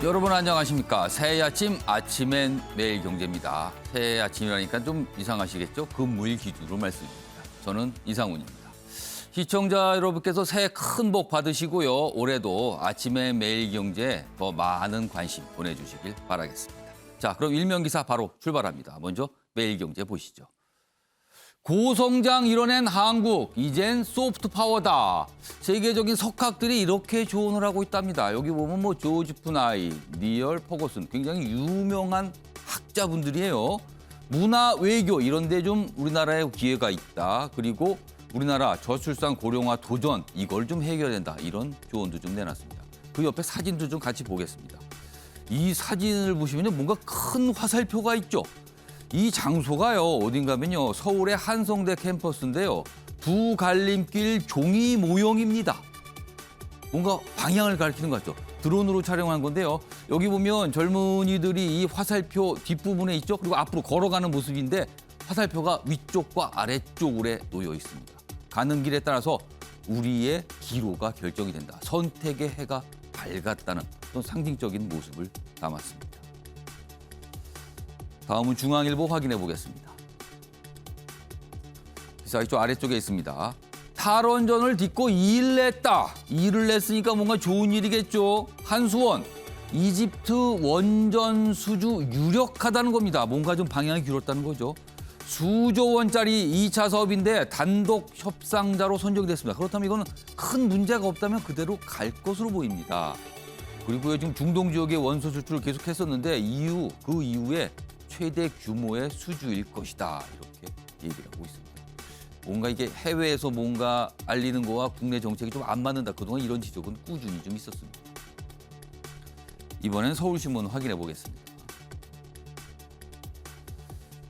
여러분 안녕하십니까. 새해 아침엔 매일경제입니다. 새해 아침이라니까 좀 이상하시겠죠? 금물 기준으로 말씀드립니다. 저는 이상훈입니다. 시청자 여러분께서 새해 큰 복 받으시고요. 올해도 아침에 매일경제에 더 많은 관심 보내주시길 바라겠습니다. 자, 그럼 일면기사 바로 출발합니다. 먼저 매일경제 보시죠. 고성장 이뤄낸 한국, 이젠 소프트 파워다. 세계적인 석학들이 이렇게 조언을 하고 있답니다. 여기 보면 뭐 조지 푸나이, 니얼 퍼거슨, 굉장히 유명한 학자분들이에요. 문화, 외교 이런 데 좀 우리나라에 기회가 있다. 그리고 우리나라 저출산 고령화 도전 이걸 좀 해결된다. 이런 조언도 좀 내놨습니다. 그 옆에 사진도 좀 같이 보겠습니다. 이 사진을 보시면 뭔가 큰 화살표가 있죠. 이 장소가요, 어딘가면요, 서울의 한성대 캠퍼스인데요. 부갈림길 종이 모형입니다. 뭔가 방향을 가리키는 것 같죠. 드론으로 촬영한 건데요. 여기 보면 젊은이들이 이 화살표 뒷부분에 있죠. 그리고 앞으로 걸어가는 모습인데 화살표가 위쪽과 아래쪽으로 놓여 있습니다. 가는 길에 따라서 우리의 기로가 결정이 된다. 선택의 해가 밝았다는 어떤 상징적인 모습을 담았습니다. 다음은 중앙일보 확인해 보겠습니다. 기사 이쪽 아래쪽에 있습니다. 탈원전을 딛고 일을 냈다. 일을 냈으니까 뭔가 좋은 일이겠죠. 한수원, 이집트 원전 수주 유력하다는 겁니다. 뭔가 좀 방향이 길었다는 거죠. 수조 원짜리 2차 사업인데 단독 협상자로 선정이 됐습니다. 그렇다면 이거는 큰 문제가 없다면 그대로 갈 것으로 보입니다. 그리고 지금 중동 지역의 원소 수출을 계속했었는데 그 이후에 최대 규모의 수주일 것이다. 이렇게 얘기를 하고 있습니다. 뭔가 이게 해외에서 뭔가 알리는 거와 국내 정책이 좀 안 맞는다. 그동안 이런 지적은 꾸준히 좀 있었습니다. 이번엔 서울신문 확인해 보겠습니다.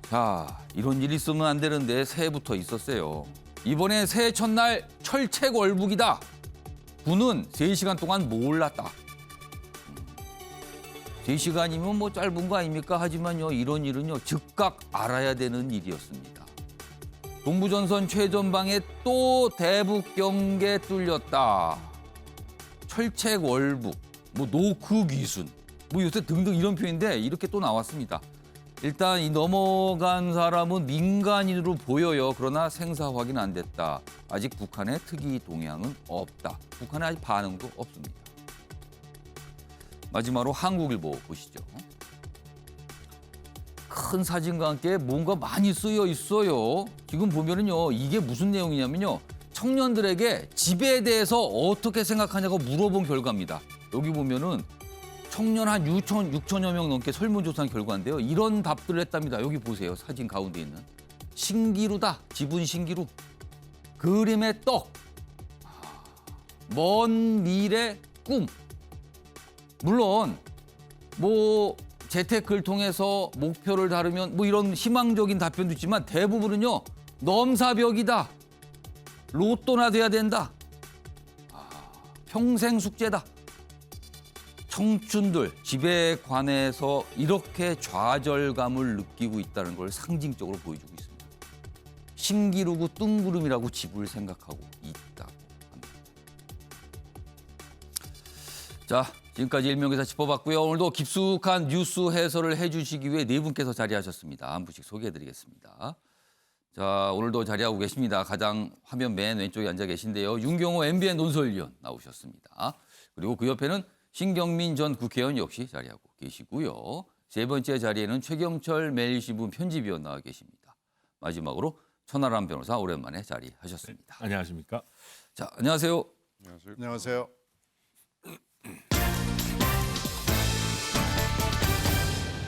자, 이런 일이 있으면 안 되는데 새해부터 있었어요. 이번에 새해 첫날 철책월북이다. 군은 3시간 동안 몰랐다. 3시간이면 뭐 짧은 거 아닙니까? 하지만요, 이런 일은요, 즉각 알아야 되는 일이었습니다. 동부전선 최전방에 또 대북 경계 뚫렸다. 철책월북, 뭐 노크 귀순, 뭐 요새 등등 이런 표현인데 이렇게 또 나왔습니다. 일단 이 넘어간 사람은 민간인으로 보여요. 그러나 생사 확인 안 됐다. 아직 북한의 특이 동향은 없다. 북한의 아직 반응도 없습니다. 마지막으로 한국일보 보시죠. 큰 사진과 함께 뭔가 많이 쓰여 있어요. 지금 보면은요, 이게 무슨 내용이냐면요, 청년들에게 집에 대해서 어떻게 생각하냐고 물어본 결과입니다. 여기 보면은 청년 한 6천여 명 넘게 설문조사한 결과인데요. 이런 답들을 했답니다. 여기 보세요. 사진 가운데 있는. 신기루다. 집은 신기루. 그림의 떡. 먼 미래 꿈. 물론 뭐 재테크를 통해서 목표를 다루면 뭐 이런 희망적인 답변도 있지만 대부분은요. 넘사벽이다. 로또나 돼야 된다. 평생 숙제다. 청춘들 집에 관해서 이렇게 좌절감을 느끼고 있다는 걸 상징적으로 보여주고 있습니다. 신기루고 뜬구름이라고 집을 생각하고 있다고 합니다. 자, 지금까지 일명기사 짚어봤고요. 오늘도 깊숙한 뉴스 해설을 해주시기 위해 네 분께서 자리하셨습니다. 한 분씩 소개해드리겠습니다. 자, 오늘도 자리하고 계십니다. 가장 화면 맨 왼쪽에 앉아 계신데요. 윤경호 MBN 논설위원 나오셨습니다. 그리고 그 옆에는 신경민 전 국회의원 역시 자리하고 계시고요. 세 번째 자리에는 최경철 매일신문 편집위원 나와 계십니다. 마지막으로 천하람 변호사 오랜만에 자리하셨습니다. 네, 안녕하십니까? 자, 안녕하세요. 안녕하세요.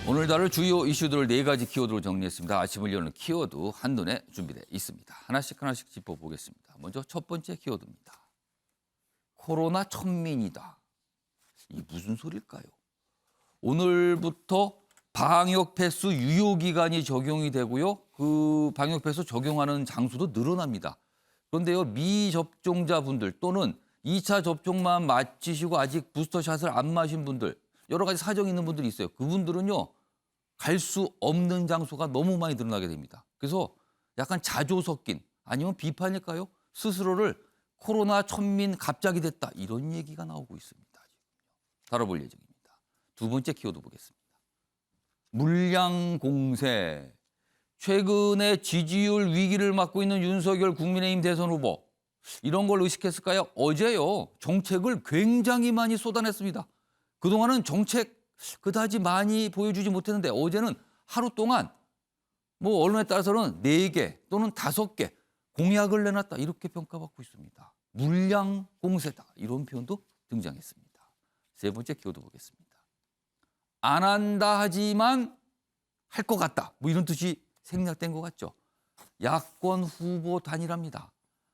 오늘 다룰 주요 이슈들을 4가지 키워드로 정리했습니다. 아침을 여는 키워드 한눈에 준비되어 있습니다. 하나씩 짚어보겠습니다. 먼저 첫 번째 키워드입니다. 코로나 천민이다. 이게 무슨 소릴까요? 오늘부터 방역 패스 유효 기간이 적용이 되고요. 그 방역 패스 적용하는 장소도 늘어납니다. 그런데요, 미접종자분들 또는 2차 접종만 마치시고 아직 부스터샷을 안 맞으신 분들, 여러 가지 사정이 있는 분들이 있어요. 그분들은요, 갈 수 없는 장소가 너무 많이 늘어나게 됩니다. 그래서 약간 자조 섞인, 아니면 비판일까요? 스스로를 코로나 천민 갑자기 됐다. 이런 얘기가 나오고 있습니다. 다뤄볼 예정입니다. 두 번째 키워드 보겠습니다. 물량 공세. 최근에 지지율 위기를 맞고 있는 윤석열 국민의힘 대선 후보. 이런 걸 의식했을까요? 어제요. 정책을 굉장히 많이 쏟아냈습니다. 그동안은 정책 그다지 많이 보여주지 못했는데 어제는 하루 동안 뭐 언론에 따라서는 4개 또는 5개 공약을 내놨다. 이렇게 평가받고 있습니다. 물량 공세다. 이런 표현도 등장했습니다. 세 번째 키워드 보겠습니다. 안 한다 하지만 할 것 같다. 뭐 이런 뜻이 생략된 것 같죠. 야권 후보 단일화입니다.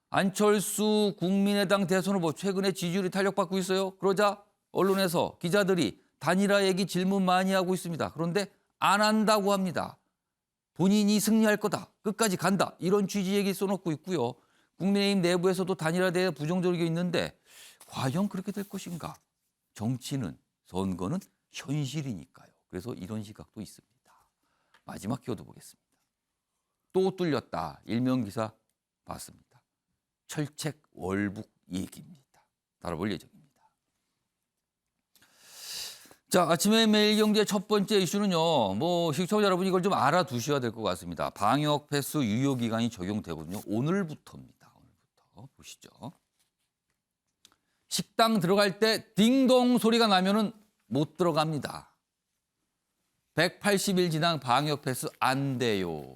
안철수 국민의당 대선 후보 최근에 지지율이 탄력받고 있어요. 그러자 언론에서 기자들이 단일화 얘기 질문 많이 하고 있습니다. 그런데 안 한다고 합니다. 본인이 승리할 거다. 끝까지 간다. 이런 취지 얘기 써놓고 있고요. 국민의힘 내부에서도 단일화에 대해 부정적이 있는데 과연 그렇게 될 것인가? 정치는 선거는 현실이니까요. 그래서 이런 시각도 있습니다. 마지막 키워드 보겠습니다. 또 뚫렸다. 일면 기사 봤습니다. 철책 월북 얘기입니다. 다뤄볼 예정입니다. 자, 아침에 매일경제 첫 번째 이슈는요. 뭐 시청자 여러분 이걸 좀 알아두셔야 될 것 같습니다. 방역 패스 유효 기간이 적용되거든요. 오늘부터입니다. 오늘부터 보시죠. 식당 들어갈 때 딩동 소리가 나면은 못 들어갑니다. 180일 지난 방역 패스 안 돼요.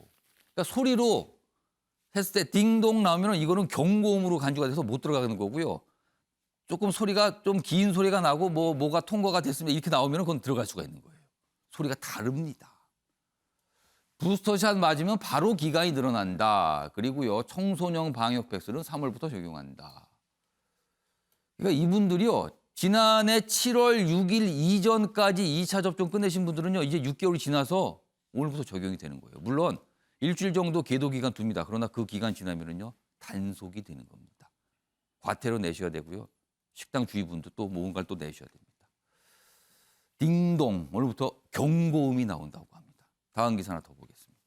그러니까 소리로 했을 때 딩동 나오면 이거는 경고음으로 간주가 돼서 못 들어가는 거고요. 조금 소리가 좀 긴 소리가 나고 뭐가 통과가 됐으면 이렇게 나오면 그건 들어갈 수가 있는 거예요. 소리가 다릅니다. 부스터샷 맞으면 바로 기간이 늘어난다. 그리고요. 청소년 방역 패스는 3월부터 적용한다. 그러니까 이분들이요. 지난해 7월 6일 이전까지 2차 접종 끝내신 분들은요. 이제 6개월이 지나서 오늘부터 적용이 되는 거예요. 물론 일주일 정도 계도 기간 둡니다. 그러나 그 기간 지나면은요. 단속이 되는 겁니다. 과태료 내셔야 되고요. 식당 주의분도 또 뭔가를 또 내셔야 됩니다. 딩동 오늘부터 경고음이 나온다고 합니다. 다음 기사 하나 더 보겠습니다.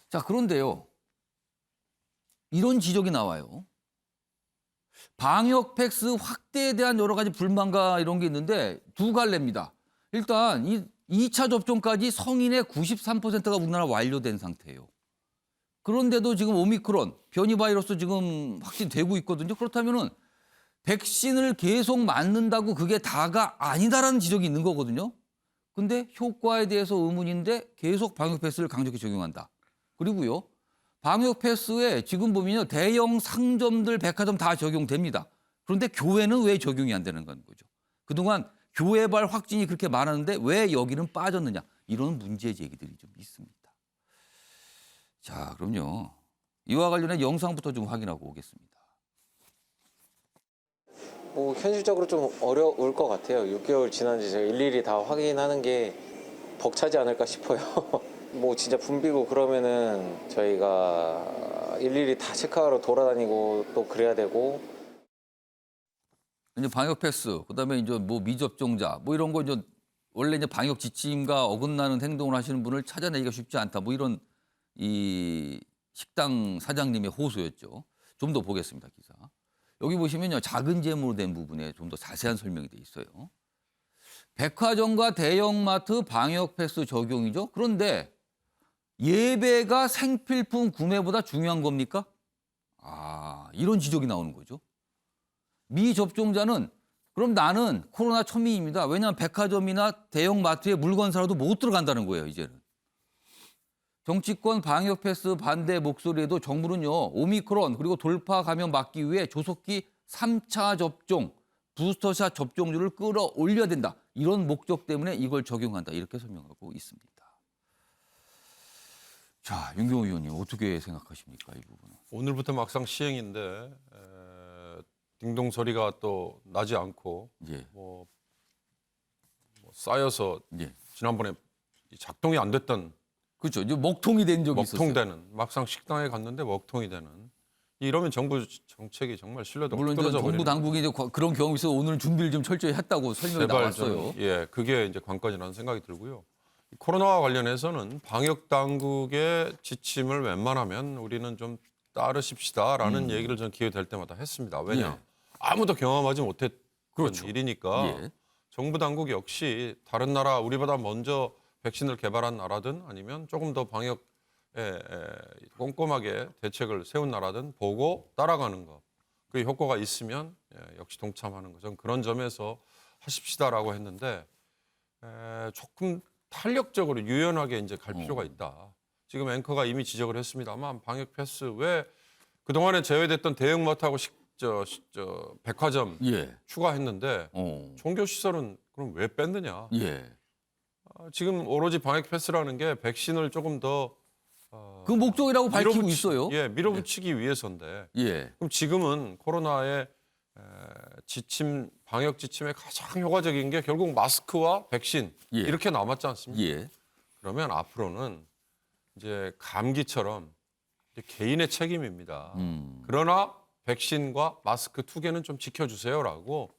자, 그런데요. 이런 지적이 나와요. 방역 패스 확대에 대한 여러 가지 불만과 이런 게 있는데 두 갈래입니다. 일단 이 2차 접종까지 성인의 93%가 우리나라 완료된 상태예요. 그런데도 지금 오미크론 변이 바이러스 지금 확진되고 있거든요. 그렇다면은 백신을 계속 맞는다고 그게 다가 아니다라는 지적이 있는 거거든요. 근데 효과에 대해서 의문인데 계속 방역 패스를 강력히 적용한다. 그리고요. 방역 패스에 지금 보면요. 대형 상점들, 백화점 다 적용됩니다. 그런데 교회는 왜 적용이 안 되는 건 거죠. 그동안 교회발 확진이 그렇게 많았는데 왜 여기는 빠졌느냐. 이런 문제 제기들이 좀 있습니다. 자, 그럼요. 이와 관련해 영상부터 좀 확인하고 오겠습니다. 뭐 현실적으로 좀 어려울 것 같아요. 6개월 지난지 제가 일일이 다 확인하는 게 벅차지 않을까 싶어요. 뭐 진짜 붐비고 그러면은 저희가 일일이 다 체크하러 돌아다니고 또 그래야 되고. 이제 방역 패스, 그다음에 이제 뭐 미접종자, 뭐 이런 거 이제 원래 이제 방역 지침과 어긋나는 행동을 하시는 분을 찾아내기가 쉽지 않다. 뭐 이런 이 식당 사장님의 호소였죠. 좀 더 보겠습니다, 기사. 여기 보시면요. 작은 재무로 된 부분에 좀 더 자세한 설명이 돼 있어요. 백화점과 대형마트 방역 패스 적용이죠. 그런데 예배가 생필품 구매보다 중요한 겁니까? 이런 지적이 나오는 거죠. 미접종자는 그럼 나는 코로나 천민입니다. 왜냐하면 백화점이나 대형마트에 물건 사러도 못 들어간다는 거예요, 이제는. 정치권 방역 패스 반대 목소리에도 정부는요. 오미크론 그리고 돌파 감염 막기 위해 조속히 3차 접종, 부스터샷 접종률을 끌어올려야 된다. 이런 목적 때문에 이걸 적용한다. 이렇게 설명하고 있습니다. 자, 윤경호 의원님 어떻게 생각하십니까? 이 부분은. 오늘부터 막상 시행인데 딩동 소리가 또 나지 않고 예. 뭐 쌓여서 예. 지난번에 작동이 안 됐던 그렇죠. 이제 먹통이 된 적이 있었어요. 먹통되는 막상 식당에 갔는데 먹통이 되는 이러면 정부 정책이 정말 신뢰도가 물론 이제 떨어져 정부 버리는 당국이 이제 그런 경험이 있어서 오늘은 준비를 좀 철저히 했다고 설명이 나왔어요. 그게 이제 관건이라는 생각이 들고요. 코로나와 관련해서는 방역 당국의 지침을 웬만하면 우리는 좀 따르십시다라는 얘기를 전 기회 될 때마다 했습니다. 왜냐? 예. 아무도 경험하지 못했던 그렇죠. 일이니까 예. 정부 당국 역시 다른 나라 우리보다 먼저 백신을 개발한 나라든 아니면 조금 더 방역에 꼼꼼하게 대책을 세운 나라든 보고 따라가는 거. 그 효과가 있으면 역시 동참하는 거. 저는 그런 점에서 하십시다라고 했는데 조금 탄력적으로 유연하게 이제 갈 필요가 있다. 지금 앵커가 이미 지적을 했습니다만 방역 패스 왜 그동안에 제외됐던 대형마트하고 백화점 예. 추가했는데 종교 시설은 그럼 왜 뺐느냐? 예. 지금 오로지 방역 패스라는 게 백신을 조금 더 그 목적이라고 밝히고 있어요. 예, 밀어붙이기 위해서인데 예. 그럼 지금은 코로나의 방역 지침에 가장 효과적인 게 결국 마스크와 백신 예. 이렇게 남았지 않습니까? 예. 그러면 앞으로는 이제 감기처럼 이제 개인의 책임입니다. 그러나 백신과 마스크 2개는 좀 지켜주세요라고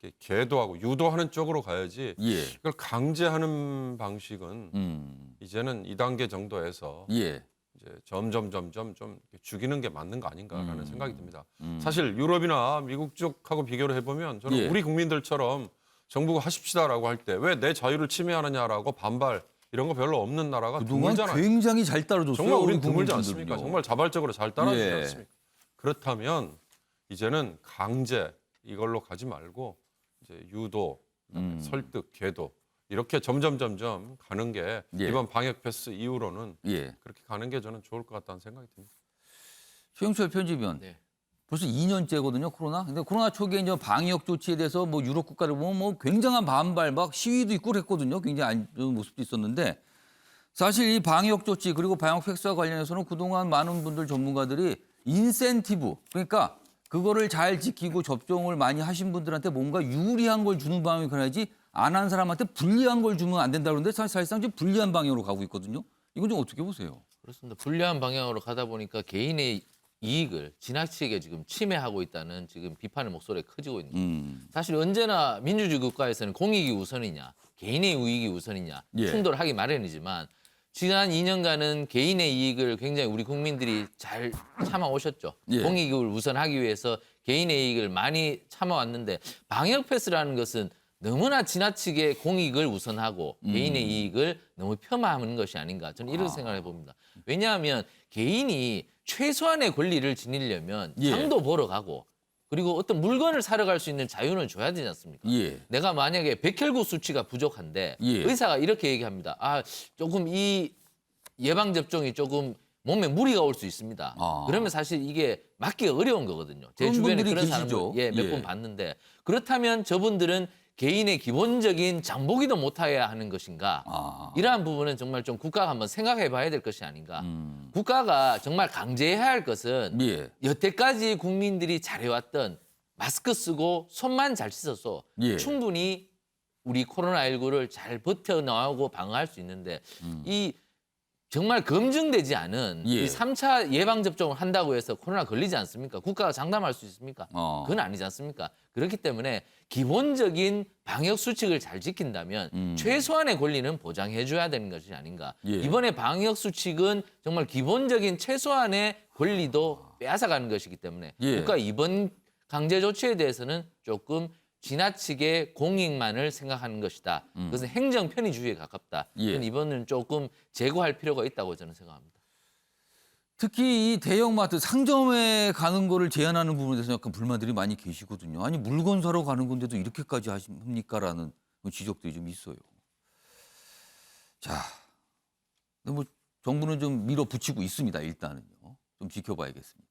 이렇게 계도하고 유도하는 쪽으로 가야지 예. 이걸 강제하는 방식은 이제는 2단계 정도에서 예. 이제 점점 좀 죽이는 게 맞는 거 아닌가라는 생각이 듭니다. 사실 유럽이나 미국 쪽하고 비교를 해보면 저는 예. 우리 국민들처럼 정부가 하십시다라고 할 때 왜 내 자유를 침해하느냐라고 반발 이런 거 별로 없는 나라가 그동안 드물잖아요. 굉장히 잘 따라줬어요. 정말 우리 우리 드물지 국민들은요. 않습니까? 정말 자발적으로 잘 따라주지 예. 않습니까? 그렇다면 이제는 강제 이걸로 가지 말고 이제 유도, 그다음에 설득, 계도 이렇게 점점 가는 게 예. 이번 방역 패스 이후로는 예. 그렇게 가는 게 저는 좋을 것 같다는 생각이 듭니다. 최영철 편집위원. 네. 벌써 2년째거든요, 코로나. 근데 코로나 초기에 이제 방역 조치에 대해서 뭐 유럽 국가를 보면 뭐 굉장한 반발, 막 시위도 있고 그랬거든요. 굉장히 안 좋은 모습도 있었는데 사실 이 방역 조치 그리고 방역 패스와 관련해서는 그동안 많은 분들 전문가들이 인센티브, 그러니까 그거를 잘 지키고 접종을 많이 하신 분들한테 뭔가 유리한 걸 주는 방향이 가야지 안 한 사람한테 불리한 걸 주면 안 된다 그러는데 사실상 지금 불리한 방향으로 가고 있거든요. 이건 좀 어떻게 보세요? 그렇습니다. 불리한 방향으로 가다 보니까 개인의 이익을 지나치게 지금 침해하고 있다는 지금 비판의 목소리가 커지고 있는 거예요. 사실 언제나 민주주의 국가에서는 공익이 우선이냐, 개인의 이익이 우선이냐 예. 충돌하기 마련이지만 지난 2년간은 개인의 이익을 굉장히 우리 국민들이 잘 참아오셨죠. 예. 공익을 우선하기 위해서 개인의 이익을 많이 참아왔는데 방역 패스라는 것은 너무나 지나치게 공익을 우선하고 개인의 이익을 너무 폄하하는 것이 아닌가 저는 이런 생각을 해봅니다. 왜냐하면 개인이 최소한의 권리를 지니려면 예. 장도 보러 가고 그리고 어떤 물건을 사러 갈 수 있는 자유는 줘야 되지 않습니까? 예. 내가 만약에 백혈구 수치가 부족한데 예. 의사가 이렇게 얘기합니다. 아, 조금 이 예방 접종이 조금 몸에 무리가 올 수 있습니다. 아. 그러면 사실 이게 맞기가 어려운 거거든요. 제 그런 주변에 분들이 그런 계시죠. 사람을 몇 예. 번 봤는데 그렇다면 저분들은 개인의 기본적인 장보기도 못해야 하는 것인가? 아. 이러한 부분은 정말 좀 국가가 한번 생각해 봐야 될 것이 아닌가. 국가가 정말 강제해야 할 것은 예. 여태까지 국민들이 잘해왔던 마스크 쓰고 손만 잘 씻어서 예. 충분히 우리 코로나19를 잘 버텨나가고 방어할 수 있는데 이 정말 검증되지 않은 예. 이 3차 예방접종을 한다고 해서 코로나 걸리지 않습니까? 국가가 장담할 수 있습니까? 그건 아니지 않습니까? 그렇기 때문에 기본적인 방역 수칙을 잘 지킨다면 최소한의 권리는 보장해 줘야 되는 것이 아닌가. 예. 이번에 방역 수칙은 정말 기본적인 최소한의 권리도 빼앗아가는 것이기 때문에 예. 국가 이번 강제 조치에 대해서는 조금 지나치게 공익만을 생각하는 것이다. 그것은 행정 편의주의에 가깝다. 예. 이번은 조금 제고할 필요가 있다고 저는 생각합니다. 특히 이 대형마트 상점에 가는 거를 제한하는 부분에 대해서 약간 불만들이 많이 계시거든요. 아니 물건 사러 가는 건데도 이렇게까지 하십니까라는 지적들이 좀 있어요. 자, 근데 뭐 정부는 좀 밀어붙이고 있습니다. 일단은요. 좀 지켜봐야겠습니다.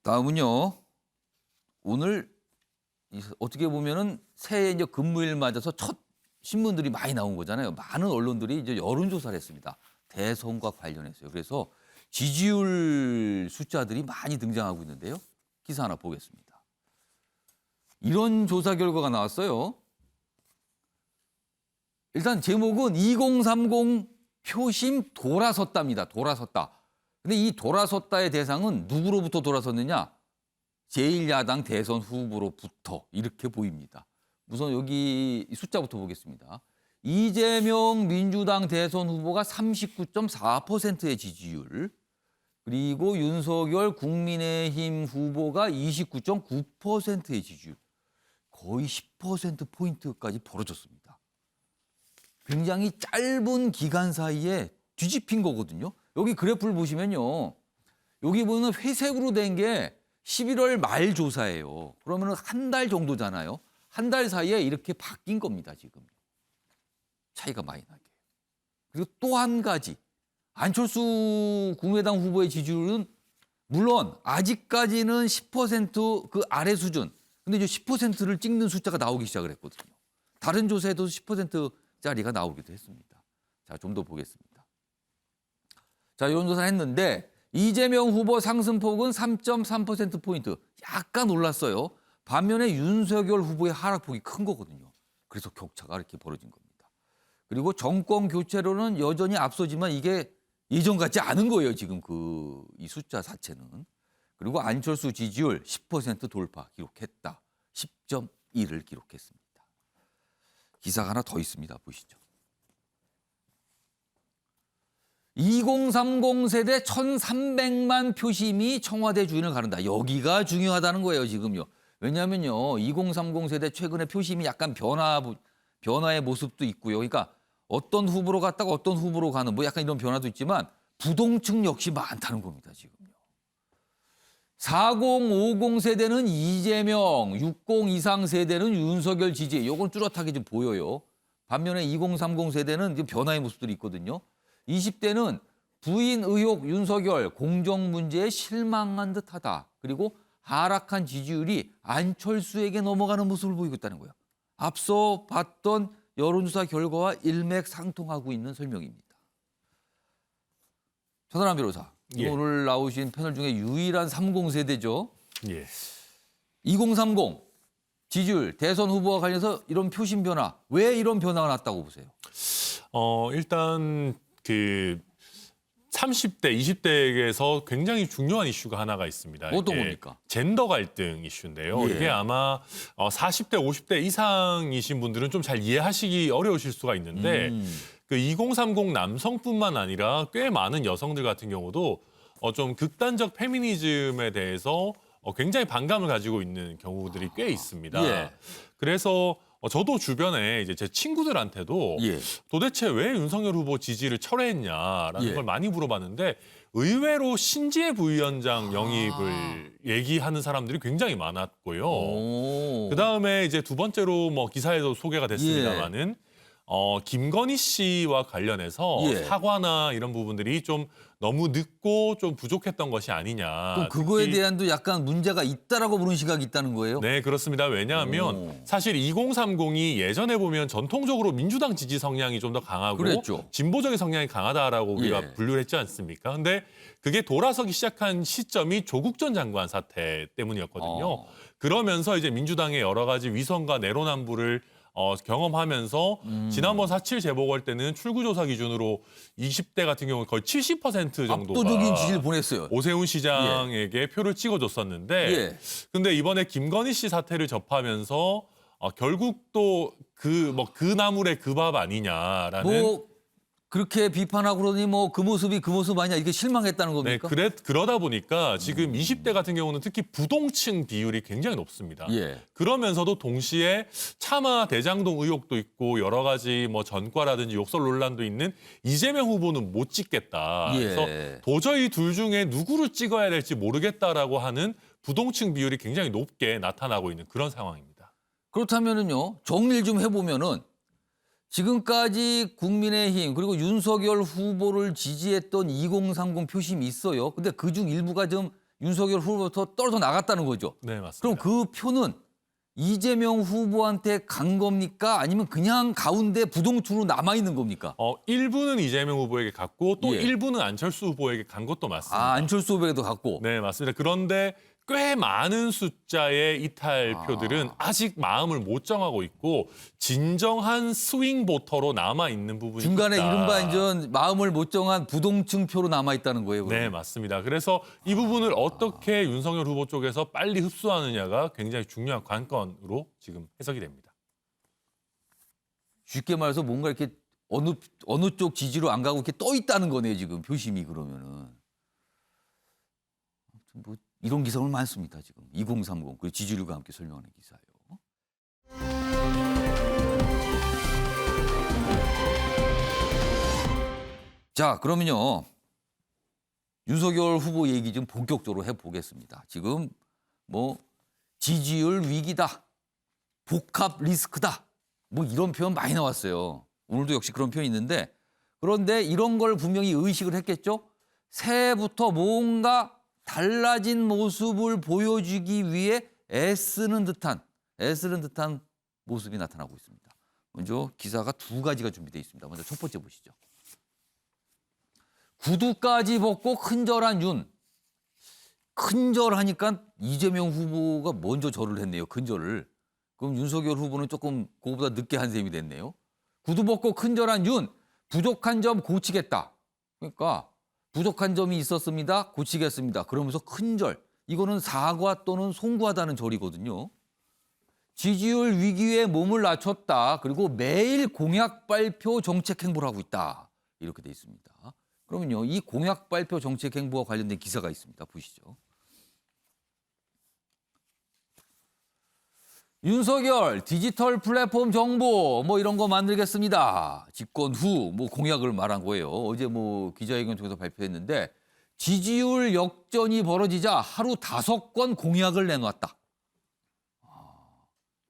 다음은요. 오늘 어떻게 보면은 새해 이제 근무일 맞아서 첫 신문들이 많이 나온 거잖아요. 많은 언론들이 이제 여론조사를 했습니다. 대선과 관련해서요. 그래서 지지율 숫자들이 많이 등장하고 있는데요. 기사 하나 보겠습니다. 이런 조사 결과가 나왔어요. 일단 제목은 2030 표심 돌아섰답니다. 돌아섰다. 근데 이 돌아섰다의 대상은 누구로부터 돌아섰느냐? 제1야당 대선 후보로부터 이렇게 보입니다. 우선 여기 숫자부터 보겠습니다. 이재명 민주당 대선 후보가 39.4%의 지지율, 그리고 윤석열 국민의힘 후보가 29.9%의 지지율. 거의 10%포인트까지 벌어졌습니다. 굉장히 짧은 기간 사이에 뒤집힌 거거든요. 여기 그래프를 보시면요. 여기 보면 회색으로 된 게 11월 말 조사예요. 그러면 한 달 정도잖아요. 한 달 사이에 이렇게 바뀐 겁니다, 지금. 차이가 많이 나게. 그리고 또 한 가지. 안철수 국민의당 후보의 지지율은 물론 아직까지는 10%그 아래 수준. 근데 이제 10%를 찍는 숫자가 나오기 시작을 했거든요. 다른 조사에도 10%짜리가 나오기도 했습니다. 자, 좀 더 보겠습니다. 자, 이런 조사를 했는데 이재명 후보 상승폭은 3.3%포인트. 약간 올랐어요. 반면에 윤석열 후보의 하락폭이 큰 거거든요. 그래서 격차가 이렇게 벌어진 겁니다. 그리고 정권 교체로는 여전히 앞서지만 이게 예전 같지 않은 거예요. 지금 이 숫자 자체는. 그리고 안철수 지지율 10% 돌파 기록했다. 10.1을 기록했습니다. 기사가 하나 더 있습니다. 보시죠. 2030 세대 1,300만 표심이 청와대 주인을 가른다. 여기가 중요하다는 거예요, 지금요. 왜냐하면요, 2030 세대 최근에 표심이 약간 변화의 모습도 있고요. 그러니까 어떤 후보로 갔다가 어떤 후보로 가는 뭐 약간 이런 변화도 있지만 부동층 역시 많다는 겁니다, 지금요. 4050 세대는 이재명, 60 이상 세대는 윤석열 지지. 이건 뚜렷하게 좀 보여요. 반면에 2030 세대는 지금 변화의 모습들이 있거든요. 20대는 부인 의혹 윤석열 공정 문제에 실망한 듯하다. 그리고 하락한 지지율이 안철수에게 넘어가는 모습을 보이고 있다는 거예요. 앞서 봤던 여론조사 결과와 일맥상통하고 있는 설명입니다. 전하람 변호사, 예. 오늘 나오신 패널 중에 유일한 30세대죠. 예. 2030 지지율 대선 후보와 관련해서 이런 표심 변화, 왜 이런 변화가 났다고 보세요? 일단 그 30대, 20대에게서 굉장히 중요한 이슈가 하나가 있습니다. 어떤 이게 겁니까? 젠더 갈등 이슈인데요. 예. 이게 아마 40대, 50대 이상이신 분들은 좀 잘 이해하시기 어려우실 수가 있는데 그 2030 남성뿐만 아니라 꽤 많은 여성들 같은 경우도 좀 극단적 페미니즘에 대해서 굉장히 반감을 가지고 있는 경우들이 꽤 있습니다. 예. 그래서 저도 주변에 이제 제 친구들한테도 예. 도대체 왜 윤석열 후보 지지를 철회했냐라는 예. 걸 많이 물어봤는데 의외로 신지혜 부위원장 영입을 얘기하는 사람들이 굉장히 많았고요. 오. 그다음에 이제 두 번째로 뭐 기사에도 소개가 됐습니다마는 김건희 씨와 관련해서 예. 사과나 이런 부분들이 좀 너무 늦고 좀 부족했던 것이 아니냐. 그럼 그거에 특히 대한도 약간 문제가 있다라고 보는 시각이 있다는 거예요? 네, 그렇습니다. 왜냐하면 오. 사실 2030이 예전에 보면 전통적으로 민주당 지지 성향이 좀 더 강하고 그랬죠. 진보적인 성향이 강하다라고 우리가 예. 분류를 했지 않습니까? 근데 그게 돌아서기 시작한 시점이 조국 전 장관 사태 때문이었거든요. 그러면서 이제 민주당의 여러 가지 위선과 내로남불을 경험하면서 지난번 4.7 재보궐 때는 출구조사 기준으로 20대 같은 경우 거의 70% 정도가 압도적인 지지를 보냈어요. 오세훈 시장에게 표를 찍어줬었는데 예. 근데 이번에 김건희 씨 사태를 접하면서 결국 또 그 나물의 그 밥 아니냐라는 뭐 그렇게 비판하고 그러니 뭐 그 모습이 그 모습 아니냐 이렇게 실망했다는 네, 겁니까? 그러다 보니까 지금 20대 같은 경우는 특히 부동층 비율이 굉장히 높습니다. 예. 그러면서도 동시에 차마 대장동 의혹도 있고 여러 가지 뭐 전과라든지 욕설 논란도 있는 이재명 후보는 못 찍겠다. 예. 그래서 도저히 둘 중에 누구를 찍어야 될지 모르겠다라고 하는 부동층 비율이 굉장히 높게 나타나고 있는 그런 상황입니다. 그렇다면은요, 정리를 좀 해보면은 지금까지 국민의힘 그리고 윤석열 후보를 지지했던 2030 표심이 있어요. 근데 그중 일부가 좀 윤석열 후보부터 떨어져 나갔다는 거죠. 네, 맞습니다. 그럼 그 표는 이재명 후보한테 간 겁니까? 아니면 그냥 가운데 부동층으로 남아있는 겁니까? 일부는 이재명 후보에게 갔고 또 예. 일부는 안철수 후보에게 간 것도 맞습니다. 안철수 후보에도 갔고. 네, 맞습니다. 그런데 꽤 많은 숫자의 이탈표들은 아직 마음을 못 정하고 있고 진정한 스윙 보터로 남아 있는 부분이 중간에 있다. 이른바 이제 마음을 못 정한 부동층 표로 남아있다는 거예요. 그러면. 네, 맞습니다. 그래서 이 부분을 어떻게 윤석열 후보 쪽에서 빨리 흡수하느냐가 굉장히 중요한 관건으로 지금 해석이 됩니다. 쉽게 말해서 뭔가 이렇게 어느 쪽 지지로 안 가고 이렇게 떠 있다는 거네요, 지금 표심이 그러면은. 뭐 이런 기사가 많습니다. 지금 2030 그 지지율과 함께 설명하는 기사예요. 자, 그러면요. 윤석열 후보 얘기 좀 본격적으로 해보겠습니다. 지금 뭐 지지율 위기다, 복합 리스크다, 뭐 이런 표현 많이 나왔어요. 오늘도 역시 그런 표현이 있는데 그런데 이런 걸 분명히 의식을 했겠죠. 새해부터 뭔가 달라진 모습을 보여주기 위해 애쓰는 듯한 모습이 나타나고 있습니다. 먼저 기사가 두 가지가 준비되어 있습니다. 먼저 첫 번째 보시죠. 구두까지 벗고 큰절한 윤. 큰절하니까 이재명 후보가 먼저 절을 했네요. 큰절을. 그럼 윤석열 후보는 조금 그거보다 늦게 한 셈이 됐네요. 구두 벗고 큰절한 윤. 부족한 점 고치겠다. 그러니까 부족한 점이 있었습니다. 고치겠습니다. 그러면서 큰절. 이거는 사과 또는 송구하다는 절이거든요. 지지율 위기에 몸을 낮췄다. 그리고 매일 공약 발표 정책 행보를 하고 있다. 이렇게 돼 있습니다. 그러면요, 이 공약 발표 정책 행보와 관련된 기사가 있습니다. 보시죠. 윤석열 디지털 플랫폼 정보 뭐 이런 거 만들겠습니다. 집권 후 뭐 공약을 말한 거예요. 어제 뭐 기자회견 통해서 발표했는데 지지율 역전이 벌어지자 하루 5건 공약을 내놨다.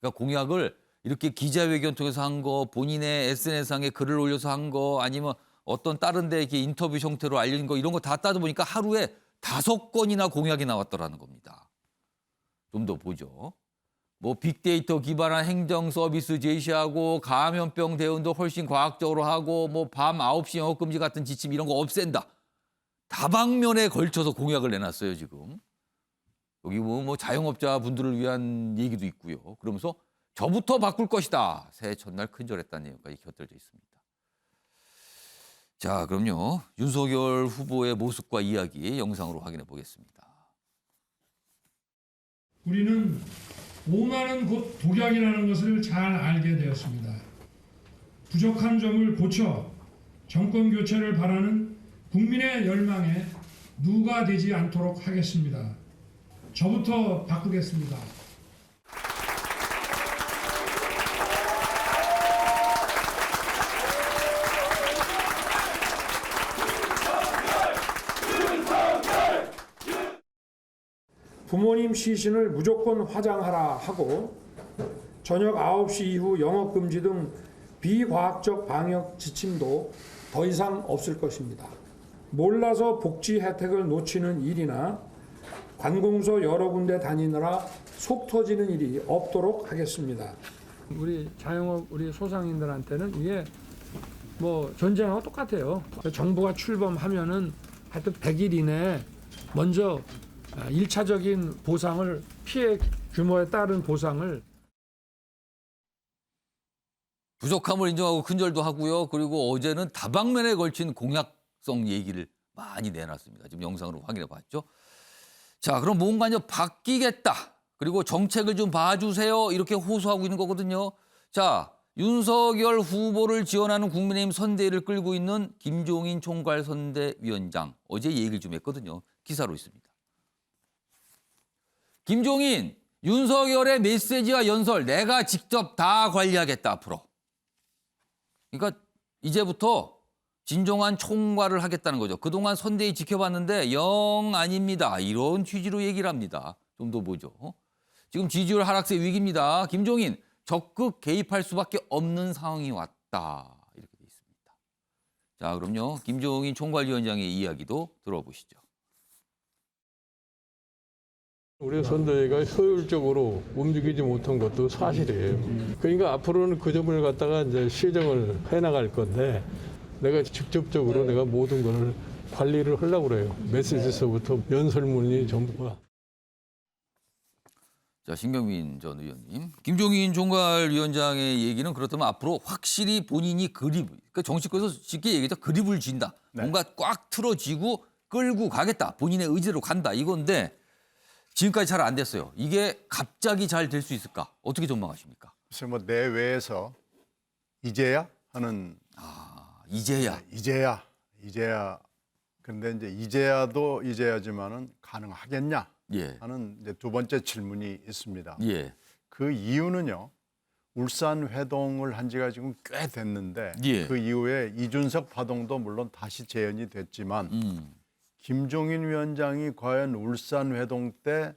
그러니까 공약을 이렇게 기자회견 통해서 한 거, 본인의 SNS상에 글을 올려서 한 거, 아니면 어떤 다른 데 이렇게 인터뷰 형태로 알린 거 이런 거 다 따져보니까 하루에 5건이나 공약이 나왔더라는 겁니다. 좀 더 보죠. 뭐 빅데이터 기반한 행정 서비스 제시하고 감염병 대응도 훨씬 과학적으로 하고 뭐 밤 9시 영업 금지 같은 지침 이런 거 없앤다. 다방면에 걸쳐서 공약을 내놨어요, 지금. 여기 뭐 자영업자 분들을 위한 얘기도 있고요. 그러면서 저부터 바꿀 것이다. 새해 첫날 큰절했다는 내용까지 곁들여져 있습니다. 자, 그럼요. 윤석열 후보의 모습과 이야기 영상으로 확인해 보겠습니다. 우리는 오만은 곧 독약이라는 것을 잘 알게 되었습니다. 부족한 점을 고쳐 정권 교체를 바라는 국민의 열망에 누가 되지 않도록 하겠습니다. 저부터 바꾸겠습니다. 부모님 시신을 무조건 화장하라 하고 저녁 9시 이후 영업금지 등 비과학적 방역 지침도 더 이상 없을 것입니다. 몰라서 복지 혜택을 놓치는 일이나 관공서 여러 군데 다니느라 속 터지는 일이 없도록 하겠습니다. 우리 자영업 우리 소상인들한테는 이게 뭐 전쟁하고 똑같아요. 정부가 출범하면은 하여튼 100일 이내에 먼저 1차적인 보상을 피해 규모에 따른 보상을 부족함을 인정하고 큰절도 하고요. 그리고 어제는 다방면에 걸친 공약성 얘기를 많이 내놨습니다. 지금 영상으로 확인해 봤죠. 자, 그럼 뭔가 이제 바뀌겠다. 그리고 정책을 좀 봐주세요. 이렇게 호소하고 있는 거거든요. 자, 윤석열 후보를 지원하는 국민의힘 선대위를 끌고 있는 김종인 총괄선대위원장. 어제 얘기를 좀 했거든요. 기사로 있습니다. 김종인, 윤석열의 메시지와 연설 내가 직접 다 관리하겠다 앞으로. 그러니까 이제부터 진정한 총괄을 하겠다는 거죠. 그동안 선대위 지켜봤는데 영 아닙니다. 이런 취지로 얘기를 합니다. 좀 더 보죠. 지금 지지율 하락세 위기입니다. 김종인, 적극 개입할 수밖에 없는 상황이 왔다. 이렇게 돼 있습니다. 자, 그럼요. 김종인 총괄위원장의 이야기도 들어보시죠. 우리 선대위가 효율적으로 움직이지 못한 것도 사실이에요. 그러니까 앞으로는 그 점을 갖다가 이제 시정을 해나갈 건데 내가 직접적으로 내가 모든 걸 관리를 하려고 그래요. 메시지서부터 연설문이 전부가. 자, 신경민 전 의원님. 김종인 총괄위원장의 얘기는 그렇다면 앞으로 확실히 본인이 그러니까 정치권에서 쉽게 얘기해서 그립을 쥔다. 뭔가 꽉 틀어쥐고 끌고 가겠다. 본인의 의지로 간다. 이건데 지금까지 잘 안 됐어요. 이게 갑자기 잘 될 수 있을까? 어떻게 전망하십니까? 글쎄 뭐 내외에서 이제야 하는 이제야. 이제야 그런데 이제 이제야도 이제야지만은 가능하겠냐 예. 하는 이제 두 번째 질문이 있습니다. 예. 그 이유는요. 울산 회동을 한 지가 지금 꽤 됐는데 예. 그 이후에 이준석 파동도 물론 다시 재연이 됐지만 김종인 위원장이 과연 울산 회동 때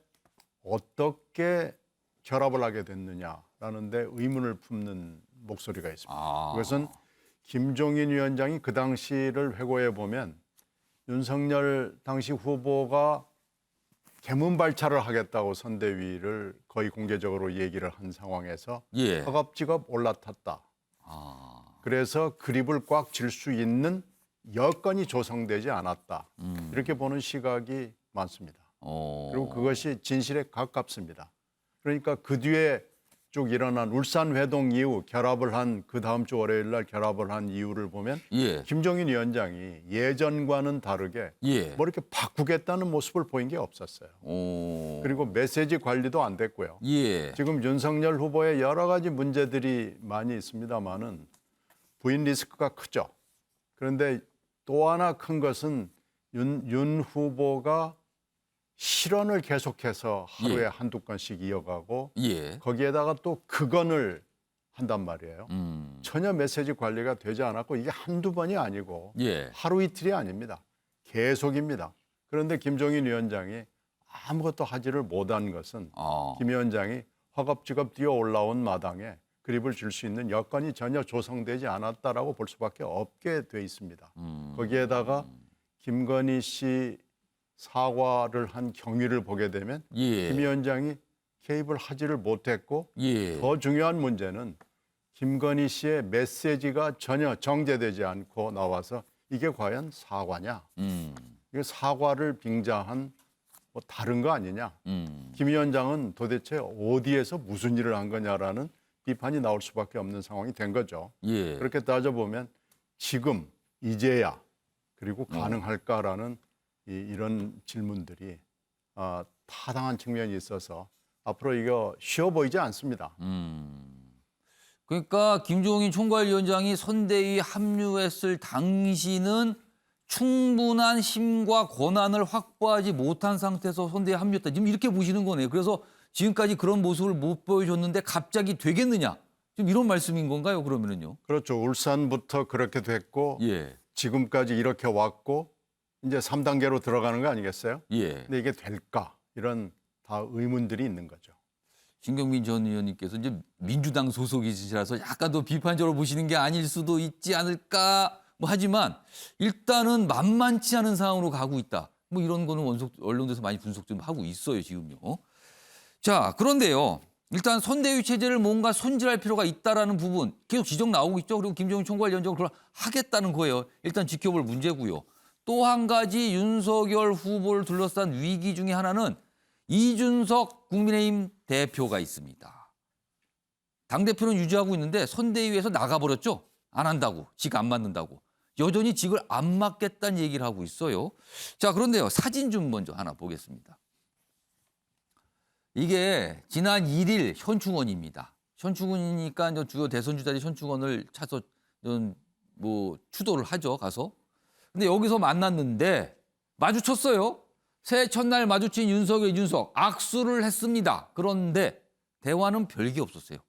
어떻게 결합을 하게 됐느냐라는 데 의문을 품는 목소리가 있습니다. 아. 그것은 김종인 위원장이 그 당시를 회고해 보면 윤석열 당시 후보가 개문발차를 하겠다고 선대위를 거의 공개적으로 얘기를 한 상황에서 예. 허겁지겁 올라탔다. 아. 그래서 그립을 꽉 쥘 수 있는 여건이 조성되지 않았다. 이렇게 보는 시각이 많습니다. 그리고 그것이 진실에 가깝습니다. 그러니까 그 뒤에 쭉 일어난 울산 회동 이후 결합을 한 그 다음 주 월요일 날 결합을 한 이유를 보면 예. 김종인 위원장이 예전과는 다르게 예. 뭐 이렇게 바꾸겠다는 모습을 보인 게 없었어요. 오. 그리고 메시지 관리도 안 됐고요. 예. 지금 윤석열 후보의 여러 가지 문제들이 많이 있습니다만은 부인 리스크가 크죠. 그런데 또 하나 큰 것은 윤 후보가 실언을 계속해서 하루에 예. 한두 건씩 이어가고 예. 거기에다가 또 극언을 한단 말이에요. 전혀 메시지 관리가 되지 않았고 이게 한두 번이 아니고 예. 하루 이틀이 아닙니다. 계속입니다. 그런데 김종인 위원장이 아무것도 하지를 못한 것은 아. 김 위원장이 허겁지겁 뛰어 올라온 마당에 그립을 줄 수 있는 여건이 전혀 조성되지 않았다라고 볼 수밖에 없게 돼 있습니다. 거기에다가 김건희 씨 사과를 한 경위를 보게 되면 예. 김 위원장이 개입을 하지를 못했고 예. 더 중요한 문제는 김건희 씨의 메시지가 전혀 정제되지 않고 나와서 이게 과연 사과냐? 이게 사과를 빙자한 뭐 다른 거 아니냐? 김 위원장은 도대체 어디에서 무슨 일을 한 거냐라는 비판이 나올 수밖에 없는 상황이 된 거죠. 예. 그렇게 따져보면 지금 이제야 그리고 가능할까라는 이런 질문들이 타당한 측면이 있어서 앞으로 이거 쉬워 보이지 않습니다. 그러니까 김종인 총괄위원장이 선대위 합류했을 당시는 충분한 힘과 권한을 확보하지 못한 상태에서 선대위에 합류했다. 지금 이렇게 보시는 거네요. 그래서 지금까지 그런 모습을 못 보여줬는데 갑자기 되겠느냐? 지금 이런 말씀인 건가요? 그러면은요? 그렇죠. 울산부터 그렇게 됐고 예. 지금까지 이렇게 왔고 이제 3단계로 들어가는 거 아니겠어요? 예. 근데 이게 될까? 이런 다 의문들이 있는 거죠. 신경민 전 의원님께서 이제 민주당 소속이시라서 약간 더 비판적으로 보시는 게 아닐 수도 있지 않을까 뭐 하지만 일단은 만만치 않은 상황으로 가고 있다. 뭐 이런 거는 언론에서 많이 분석 좀 하고 있어요, 지금요. 자, 그런데요. 일단 선대위 체제를 뭔가 손질할 필요가 있다라는 부분 계속 지적 나오고 있죠. 그리고 김종인 총괄위원장은 그걸 하겠다는 거예요. 일단 지켜볼 문제고요. 또 한 가지 윤석열 후보를 둘러싼 위기 중에 하나는 이준석 국민의힘 대표가 있습니다. 당대표는 유지하고 있는데 선대위에서 나가버렸죠. 안 한다고, 직 안 맡는다고. 여전히 직을 안 맡겠다는 얘기를 하고 있어요. 자, 그런데요. 사진 좀 먼저 하나 보겠습니다. 이게 지난 1일 현충원입니다. 현충원이니까 주요 대선 주자들이 현충원을 차서 뭐 추도를 하죠, 가서. 근데 여기서 만났는데 마주쳤어요. 새해 첫날 마주친 윤석열, 이준석 악수를 했습니다. 그런데 대화는 별게 없었어요.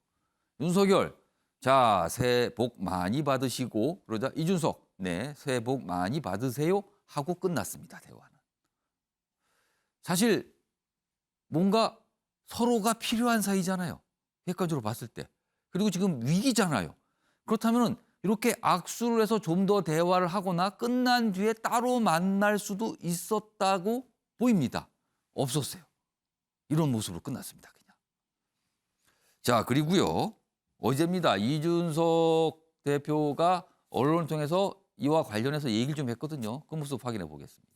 윤석열, 자, 새해 복 많이 받으시고 그러자 이준석, 네, 새해 복 많이 받으세요 하고 끝났습니다. 대화는. 사실 뭔가 서로가 필요한 사이잖아요. 객관적으로 봤을 때. 그리고 지금 위기잖아요. 그렇다면 이렇게 악수를 해서 좀 더 대화를 하거나 끝난 뒤에 따로 만날 수도 있었다고 보입니다. 없었어요. 이런 모습으로 끝났습니다. 그냥. 자, 그리고요. 어제입니다. 이준석 대표가 언론을 통해서 이와 관련해서 얘기를 좀 했거든요. 그 모습 확인해 보겠습니다.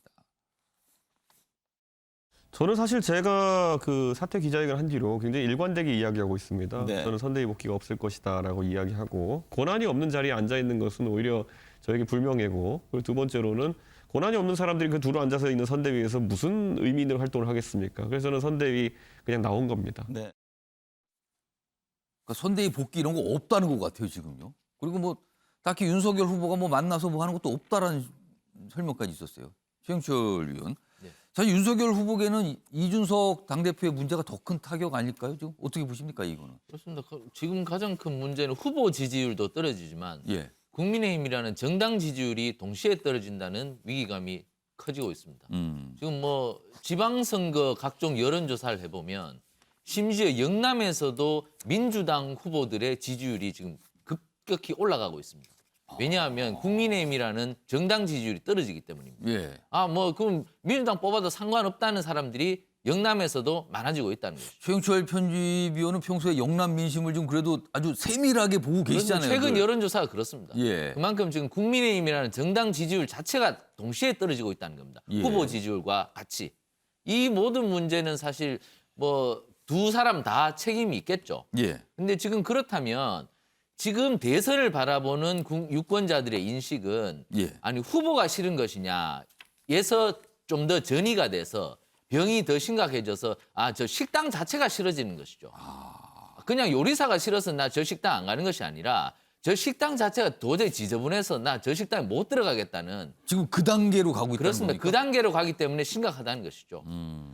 저는 사실 제가 그 사퇴 기자회견을 한 뒤로 굉장히 일관되게 이야기하고 있습니다. 네. 저는 선대위 복귀가 없을 것이다라고 이야기하고 권한이 없는 자리에 앉아 있는 것은 오히려 저에게 불명예고 그리고 두 번째로는 권한이 없는 사람들이 그 두루 앉아서 있는 선대위에서 무슨 의미 있는 활동을 하겠습니까? 그래서 저는 선대위 그냥 나온 겁니다. 네. 그러니까 선대위 복귀 이런 거 없다는 것 같아요, 지금요. 그리고 뭐 딱히 윤석열 후보가 뭐 만나서 뭐 하는 것도 없다라는 설명까지 있었어요. 최영철 위원. 네. 사실 윤석열 후보에게는 이준석 당대표의 문제가 더 큰 타격 아닐까요? 지금 어떻게 보십니까, 이거는? 그렇습니다. 지금 가장 큰 문제는 후보 지지율도 떨어지지만 예. 국민의힘이라는 정당 지지율이 동시에 떨어진다는 위기감이 커지고 있습니다. 지금 뭐 지방선거 각종 여론조사를 해보면 심지어 영남에서도 민주당 후보들의 지지율이 지금 급격히 올라가고 있습니다. 왜냐하면 국민의힘이라는 정당 지지율이 떨어지기 때문입니다. 예. 뭐 그럼 민주당 뽑아도 상관없다는 사람들이 영남에서도 많아지고 있다는 거죠. 최영철 편집위원은 평소에 영남 민심을 좀 그래도 아주 세밀하게 보고 계시잖아요. 최근 늘. 여론조사가 그렇습니다. 예. 그만큼 지금 국민의힘이라는 정당 지지율 자체가 동시에 떨어지고 있다는 겁니다. 예. 후보 지지율과 같이. 이 모든 문제는 사실 뭐 두 사람 다 책임이 있겠죠. 예. 근데 지금 그렇다면 지금 대선을 바라보는 유권자들의 인식은 예. 아니 후보가 싫은 것이냐에서 좀 더 전이가 돼서 병이 더 심각해져서 저 식당 자체가 싫어지는 것이죠. 그냥 요리사가 싫어서 나 저 식당 안 가는 것이 아니라 저 식당 자체가 도저히 지저분해서 나 저 식당에 못 들어가겠다는 지금 그 단계로 가고 있다는 그렇습니다. 겁니까? 그 단계로 가기 때문에 심각하다는 것이죠.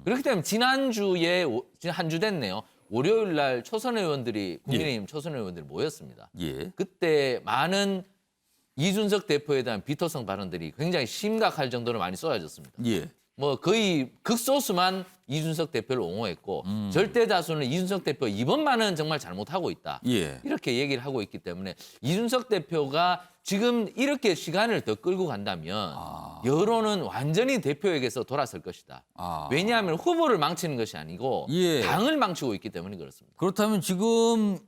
그렇기 때문에 지난주에 지금 한 주 됐네요. 월요일 날 초선 의원들이 국민의힘 초선 의원들이 모였습니다. 예. 그때 많은 이준석 대표에 대한 비토성 발언들이 굉장히 심각할 정도로 많이 쏟아졌습니다. 예. 뭐 거의 극소수만 이준석 대표를 옹호했고 절대 다수는 이준석 대표 이번만은 정말 잘못하고 있다. 예. 이렇게 얘기를 하고 있기 때문에 이준석 대표가 지금 이렇게 시간을 더 끌고 간다면 여론은 완전히 대표에게서 돌아설 것이다. 왜냐하면 후보를 망치는 것이 아니고 예. 당을 망치고 있기 때문에 그렇습니다. 그렇다면 지금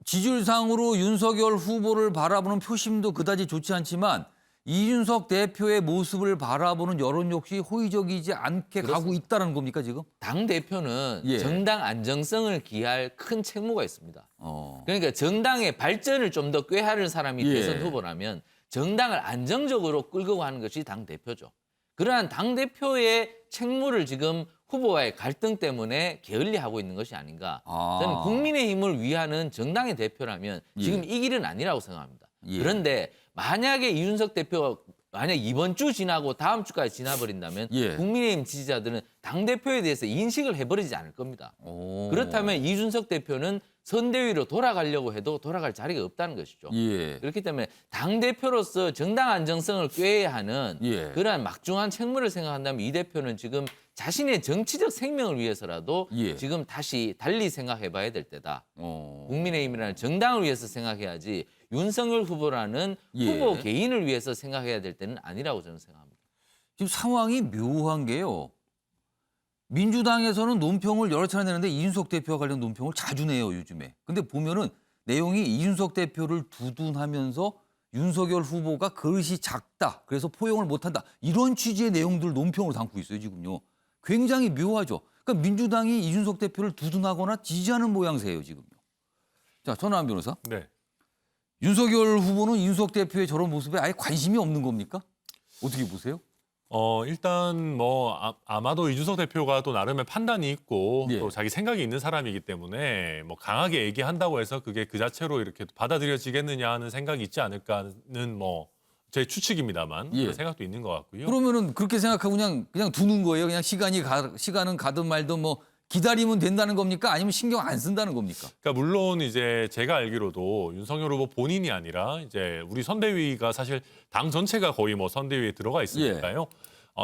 지지율상으로 윤석열 후보를 바라보는 표심도 그다지 좋지 않지만 이준석 대표의 모습을 바라보는 여론 역시 호의적이지 않게 가고 있다는 겁니까 지금? 당 대표는 예. 정당 안정성을 기할 큰 책무가 있습니다. 어. 그러니까 정당의 발전을 좀 더 꾀하는 사람이 예. 대선 후보라면 정당을 안정적으로 끌고 가는 것이 당 대표죠. 그러한 당 대표의 책무를 지금 후보와의 갈등 때문에 게을리하고 있는 것이 아닌가. 저는 국민의힘을 위하는 정당의 대표라면 지금 이 길은 아니라고 생각합니다. 예. 그런데 만약에 이준석 대표가 만약 이번 주 지나고 다음 주까지 지나버린다면 예. 국민의힘 지지자들은 당대표에 대해서 인식을 해버리지 않을 겁니다. 오. 그렇다면 이준석 대표는 선대위로 돌아가려고 해도 돌아갈 자리가 없다는 것이죠. 예. 그렇기 때문에 당대표로서 정당 안정성을 꾀해야 하는 예. 그러한 막중한 책무를 생각한다면 이 대표는 지금 자신의 정치적 생명을 위해서라도 예. 지금 다시 달리 생각해 봐야 될 때다. 어. 국민의힘이라는 정당을 위해서 생각해야지 윤석열 후보라는 예. 후보 개인을 위해서 생각해야 될 때는 아니라고 저는 생각합니다. 지금 상황이 묘한 게요. 민주당에서는 논평을 여러 차례 내는데 이준석 대표와 관련 논평을 자주 내요, 요즘에. 근데 보면은 내용이 이준석 대표를 두둔하면서 윤석열 후보가 그릇이 작다. 그래서 포용을 못한다. 이런 취지의 내용들 논평을 담고 있어요, 지금요. 굉장히 묘하죠. 그러니까 민주당이 이준석 대표를 두둔하거나 지지하는 모양새예요, 지금요. 자, 전화한 변호사. 네. 윤석열 후보는 이준석 대표의 저런 모습에 아예 관심이 없는 겁니까? 어떻게 보세요? 일단 뭐 아마도 이준석 대표가 또 나름의 판단이 있고 예. 또 자기 생각이 있는 사람이기 때문에 뭐 강하게 얘기한다고 해서 그게 그 자체로 이렇게 받아들여지겠느냐 하는 생각이 있지 않을까는 뭐 제 추측입니다만 예. 그런 생각도 있는 것 같고요. 그러면은 그렇게 생각하고 그냥 두는 거예요. 그냥 시간은 가든 말든 뭐 기다리면 된다는 겁니까? 아니면 신경 안 쓴다는 겁니까? 그러니까 물론 이제 제가 알기로도 윤석열 후보 본인이 아니라 이제 우리 선대위가 사실 당 전체가 거의 뭐 선대위에 들어가 있으니까요.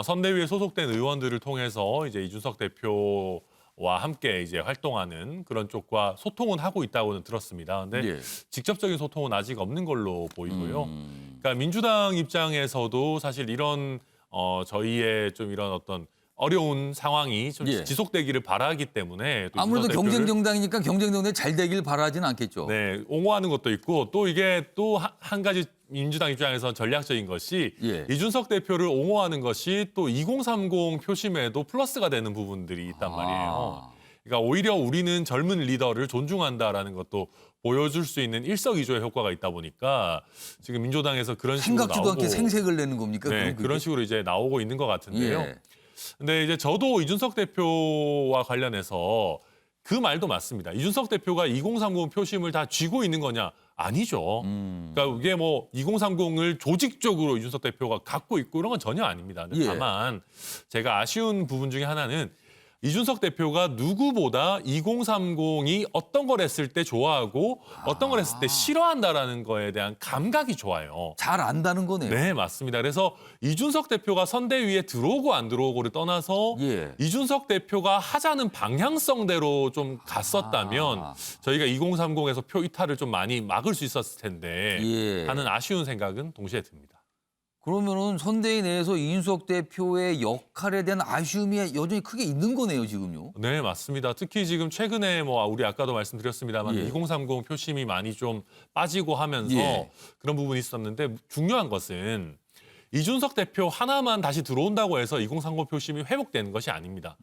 선대위에 소속된 의원들을 통해서 이제 이준석 대표와 함께 이제 활동하는 그런 쪽과 소통은 하고 있다고는 들었습니다. 근데 예. 직접적인 소통은 아직 없는 걸로 보이고요. 그러니까 민주당 입장에서도 사실 이런 저희의 좀 이런 어떤 어려운 상황이 좀 예. 지속되기를 바라기 때문에 또 아무래도 이준석 대표를 경쟁 정당이니까 경쟁 정당이 잘 되길 바라지는 않겠죠. 네, 옹호하는 것도 있고 또 이게 또 한 가지 민주당 입장에서 전략적인 것이 예. 이준석 대표를 옹호하는 것이 또 2030 표심에도 플러스가 되는 부분들이 있단 말이에요. 그러니까 오히려 우리는 젊은 리더를 존중한다라는 것도 보여줄 수 있는 일석이조의 효과가 있다 보니까 지금 민주당에서 그런 식으로 생각지도 나오고 않게 생색을 내는 겁니까? 네, 그럼 그런 식으로 이제 나오고 있는 것 같은데요. 예. 근데 이제 저도 이준석 대표와 관련해서 그 말도 맞습니다. 이준석 대표가 2030 표심을 다 쥐고 있는 거냐? 아니죠. 그러니까 이게 뭐 2030을 조직적으로 이준석 대표가 갖고 있고 이런 건 전혀 아닙니다. 예. 다만 제가 아쉬운 부분 중에 하나는 이준석 대표가 누구보다 2030이 어떤 걸 했을 때 좋아하고 어떤 걸 했을 때 싫어한다라는 거에 대한 감각이 좋아요. 잘 안다는 거네요. 네, 맞습니다. 그래서 이준석 대표가 선대위에 들어오고 안 들어오고를 떠나서 예. 이준석 대표가 하자는 방향성대로 좀 갔었다면 저희가 2030에서 표 이탈을 좀 많이 막을 수 있었을 텐데 예. 하는 아쉬운 생각은 동시에 듭니다. 그러면은 선대위 내에서 이준석 대표의 역할에 대한 아쉬움이 여전히 크게 있는 거네요, 지금요. 네, 맞습니다. 특히 지금 최근에 뭐 우리 아까도 말씀드렸습니다만 예. 2030 표심이 많이 좀 빠지고 하면서 예. 그런 부분이 있었는데 중요한 것은 이준석 대표 하나만 다시 들어온다고 해서 2030 표심이 회복되는 것이 아닙니다.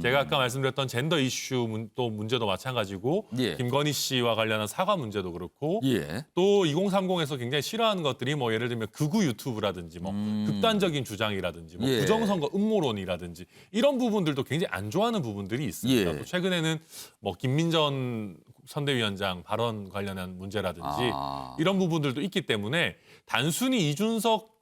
제가 아까 말씀드렸던 젠더 이슈 또 문제도 마찬가지고 예. 김건희 씨와 관련한 사과 문제도 그렇고 예. 또 2030에서 굉장히 싫어하는 것들이 뭐 예를 들면 극우 유튜브라든지 뭐 극단적인 주장이라든지 뭐 예. 부정선거 음모론이라든지 이런 부분들도 굉장히 안 좋아하는 부분들이 있습니다. 예. 뭐 최근에는 뭐 김민전 선대위원장 발언 관련한 문제라든지 이런 부분들도 있기 때문에 단순히 이준석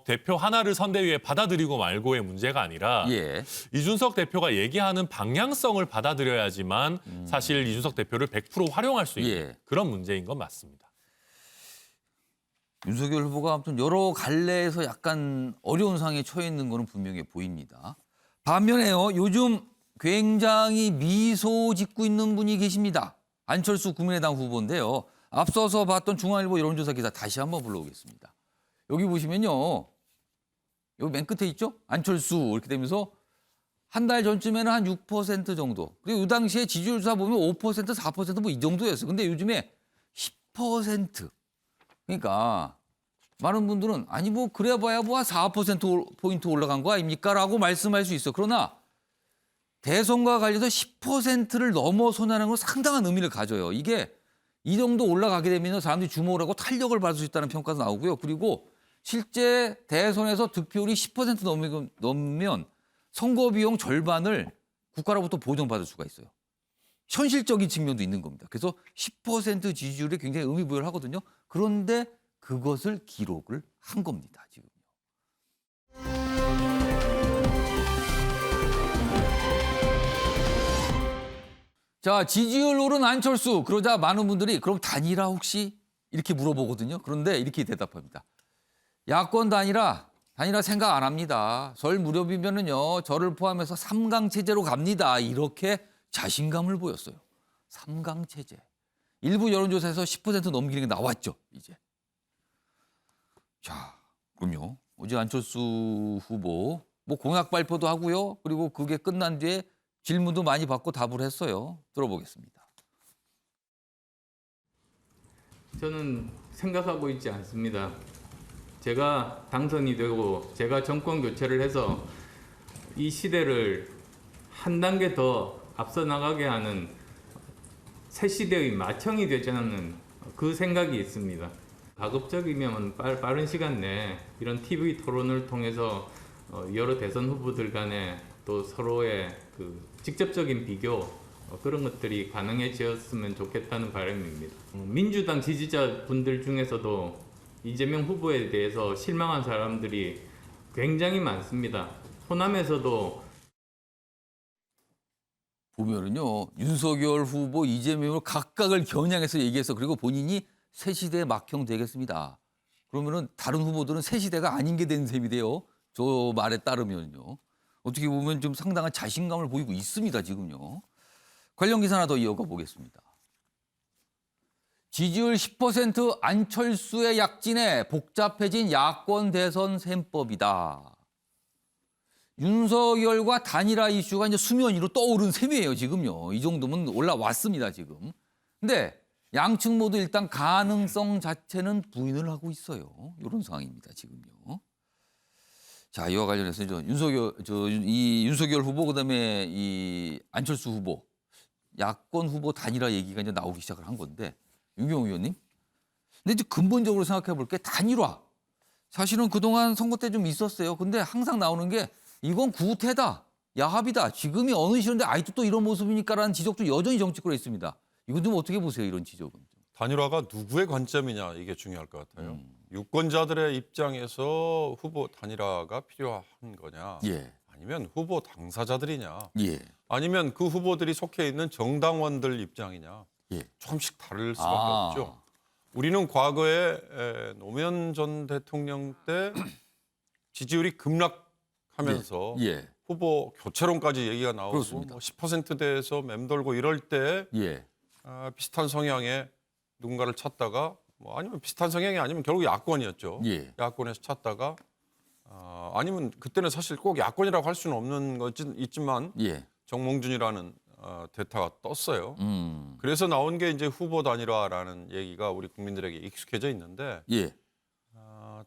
대표 하나를 선대위에 받아들이고 말고의 문제가 아니라 예. 이준석 대표가 얘기하는 방향성을 받아들여야지만 사실 이준석 대표를 100% 활용할 수 있는 예. 그런 문제인 건 맞습니다. 윤석열 후보가 아무튼 여러 갈래에서 약간 어려운 상황에 처해 있는 거는 분명히 보입니다. 반면에요, 요즘 굉장히 미소 짓고 있는 분이 계십니다. 안철수 국민의당 후보인데요. 앞서서 봤던 중앙일보 여론조사 기사 다시 한번 불러오겠습니다. 여기 보시면요. 여기 맨 끝에 있죠? 안철수 이렇게 되면서 한 달 전쯤에는 한 6% 정도. 그리고 이 당시에 지지율 조사 보면 5%, 4% 뭐 이 정도였어요. 근데 요즘에 10%. 그러니까 많은 분들은 아니 뭐 그래 봐야 뭐 4%포인트 올라간 거 아닙니까? 라고 말씀할 수 있어. 그러나 대선과 관련해서 10%를 넘어서냐는 건 상당한 의미를 가져요. 이게 이 정도 올라가게 되면 사람들이 주목을 하고 탄력을 받을 수 있다는 평가도 나오고요. 그리고 실제 대선에서 득표율이 10% 넘으면 선거 비용 절반을 국가로부터 보전받을 수가 있어요. 현실적인 측면도 있는 겁니다. 그래서 10% 지지율에 굉장히 의미 부여를 하거든요. 그런데 그것을 기록을 한 겁니다, 지금. 자, 지지율 오른 안철수. 그러자 많은 분들이 그럼 단일화 혹시? 이렇게 물어보거든요. 그런데 이렇게 대답합니다. 야권 단일화 생각 안 합니다. 설 무렵이면은요, 저를 포함해서 3강 체제로 갑니다. 이렇게 자신감을 보였어요. 3강 체제. 일부 여론조사에서 10% 넘기는 게 나왔죠, 이제. 자, 그럼요. 어제 안철수 후보 뭐 공약 발표도 하고요. 그리고 그게 끝난 뒤에 질문도 많이 받고 답을 했어요. 들어보겠습니다. 저는 생각하고 있지 않습니다. 제가 당선이 되고 제가 정권 교체를 해서 이 시대를 한 단계 더 앞서 나가게 하는 새 시대의 마청이 되자는 그 생각이 있습니다. 가급적이면 빠른 시간 내에 이런 TV 토론을 통해서 여러 대선 후보들 간에 또 서로의 그 직접적인 비교 그런 것들이 가능해졌으면 좋겠다는 바람입니다. 민주당 지지자분들 중에서도 이재명 후보에 대해서 실망한 사람들이 굉장히 많습니다. 호남에서도 보면은요, 윤석열 후보, 이재명을 각각을 겨냥해서 얘기해서 그리고 본인이 새 시대의 막형 되겠습니다. 그러면은 다른 후보들은 새 시대가 아닌 게 된 셈이 돼요. 저 말에 따르면요. 어떻게 보면 좀 상당한 자신감을 보이고 있습니다, 지금요. 관련 기사 하나 더 이어가 보겠습니다. 지지율 10% 안철수의 약진에 복잡해진 야권 대선 셈법이다. 윤석열과 단일화 이슈가 이제 수면 위로 떠오른 셈이에요, 지금요. 이 정도면 올라왔습니다, 지금. 근데 양측 모두 일단 가능성 자체는 부인을 하고 있어요. 이런 상황입니다, 지금요. 자, 이와 관련해서 이 윤석열 후보 그다음에 이 안철수 후보 야권 후보 단일화 얘기가 이제 나오기 시작을 한 건데 윤경호 의원님. 근데 이제 근본적으로 생각해 볼 게 단일화. 사실은 그동안 선거 때 좀 있었어요. 근데 항상 나오는 게 이건 구태다, 야합이다. 지금이 어느 시절인데 아직도 또 이런 모습이니까라는 지적도 여전히 정치권에 있습니다. 이건 좀 어떻게 보세요, 이런 지적은? 단일화가 누구의 관점이냐 이게 중요할 것 같아요. 유권자들의 입장에서 후보 단일화가 필요한 거냐, 예. 아니면 후보 당사자들이냐, 예. 아니면 그 후보들이 속해 있는 정당원들 입장이냐, 예. 조금씩 다를 수밖에 아. 없죠. 우리는 과거에 노무현 전 대통령 때 지지율이 급락하면서 예. 후보 교체론까지 얘기가 나오고 그렇습니다. 뭐 10%대에서 맴돌고 이럴 때 예. 비슷한 성향의 누군가를 찾다가 뭐 아니면 비슷한 성향이 아니면 결국 야권이었죠. 예. 야권에서 찾다가 아니면 그때는 사실 꼭 야권이라고 할 수는 없는 것은 있지만 예. 정몽준이라는 대타가 떴어요. 음. 그래서 나온 게 이제 후보 단일화라는 얘기가 우리 국민들에게 익숙해져 있는데 예.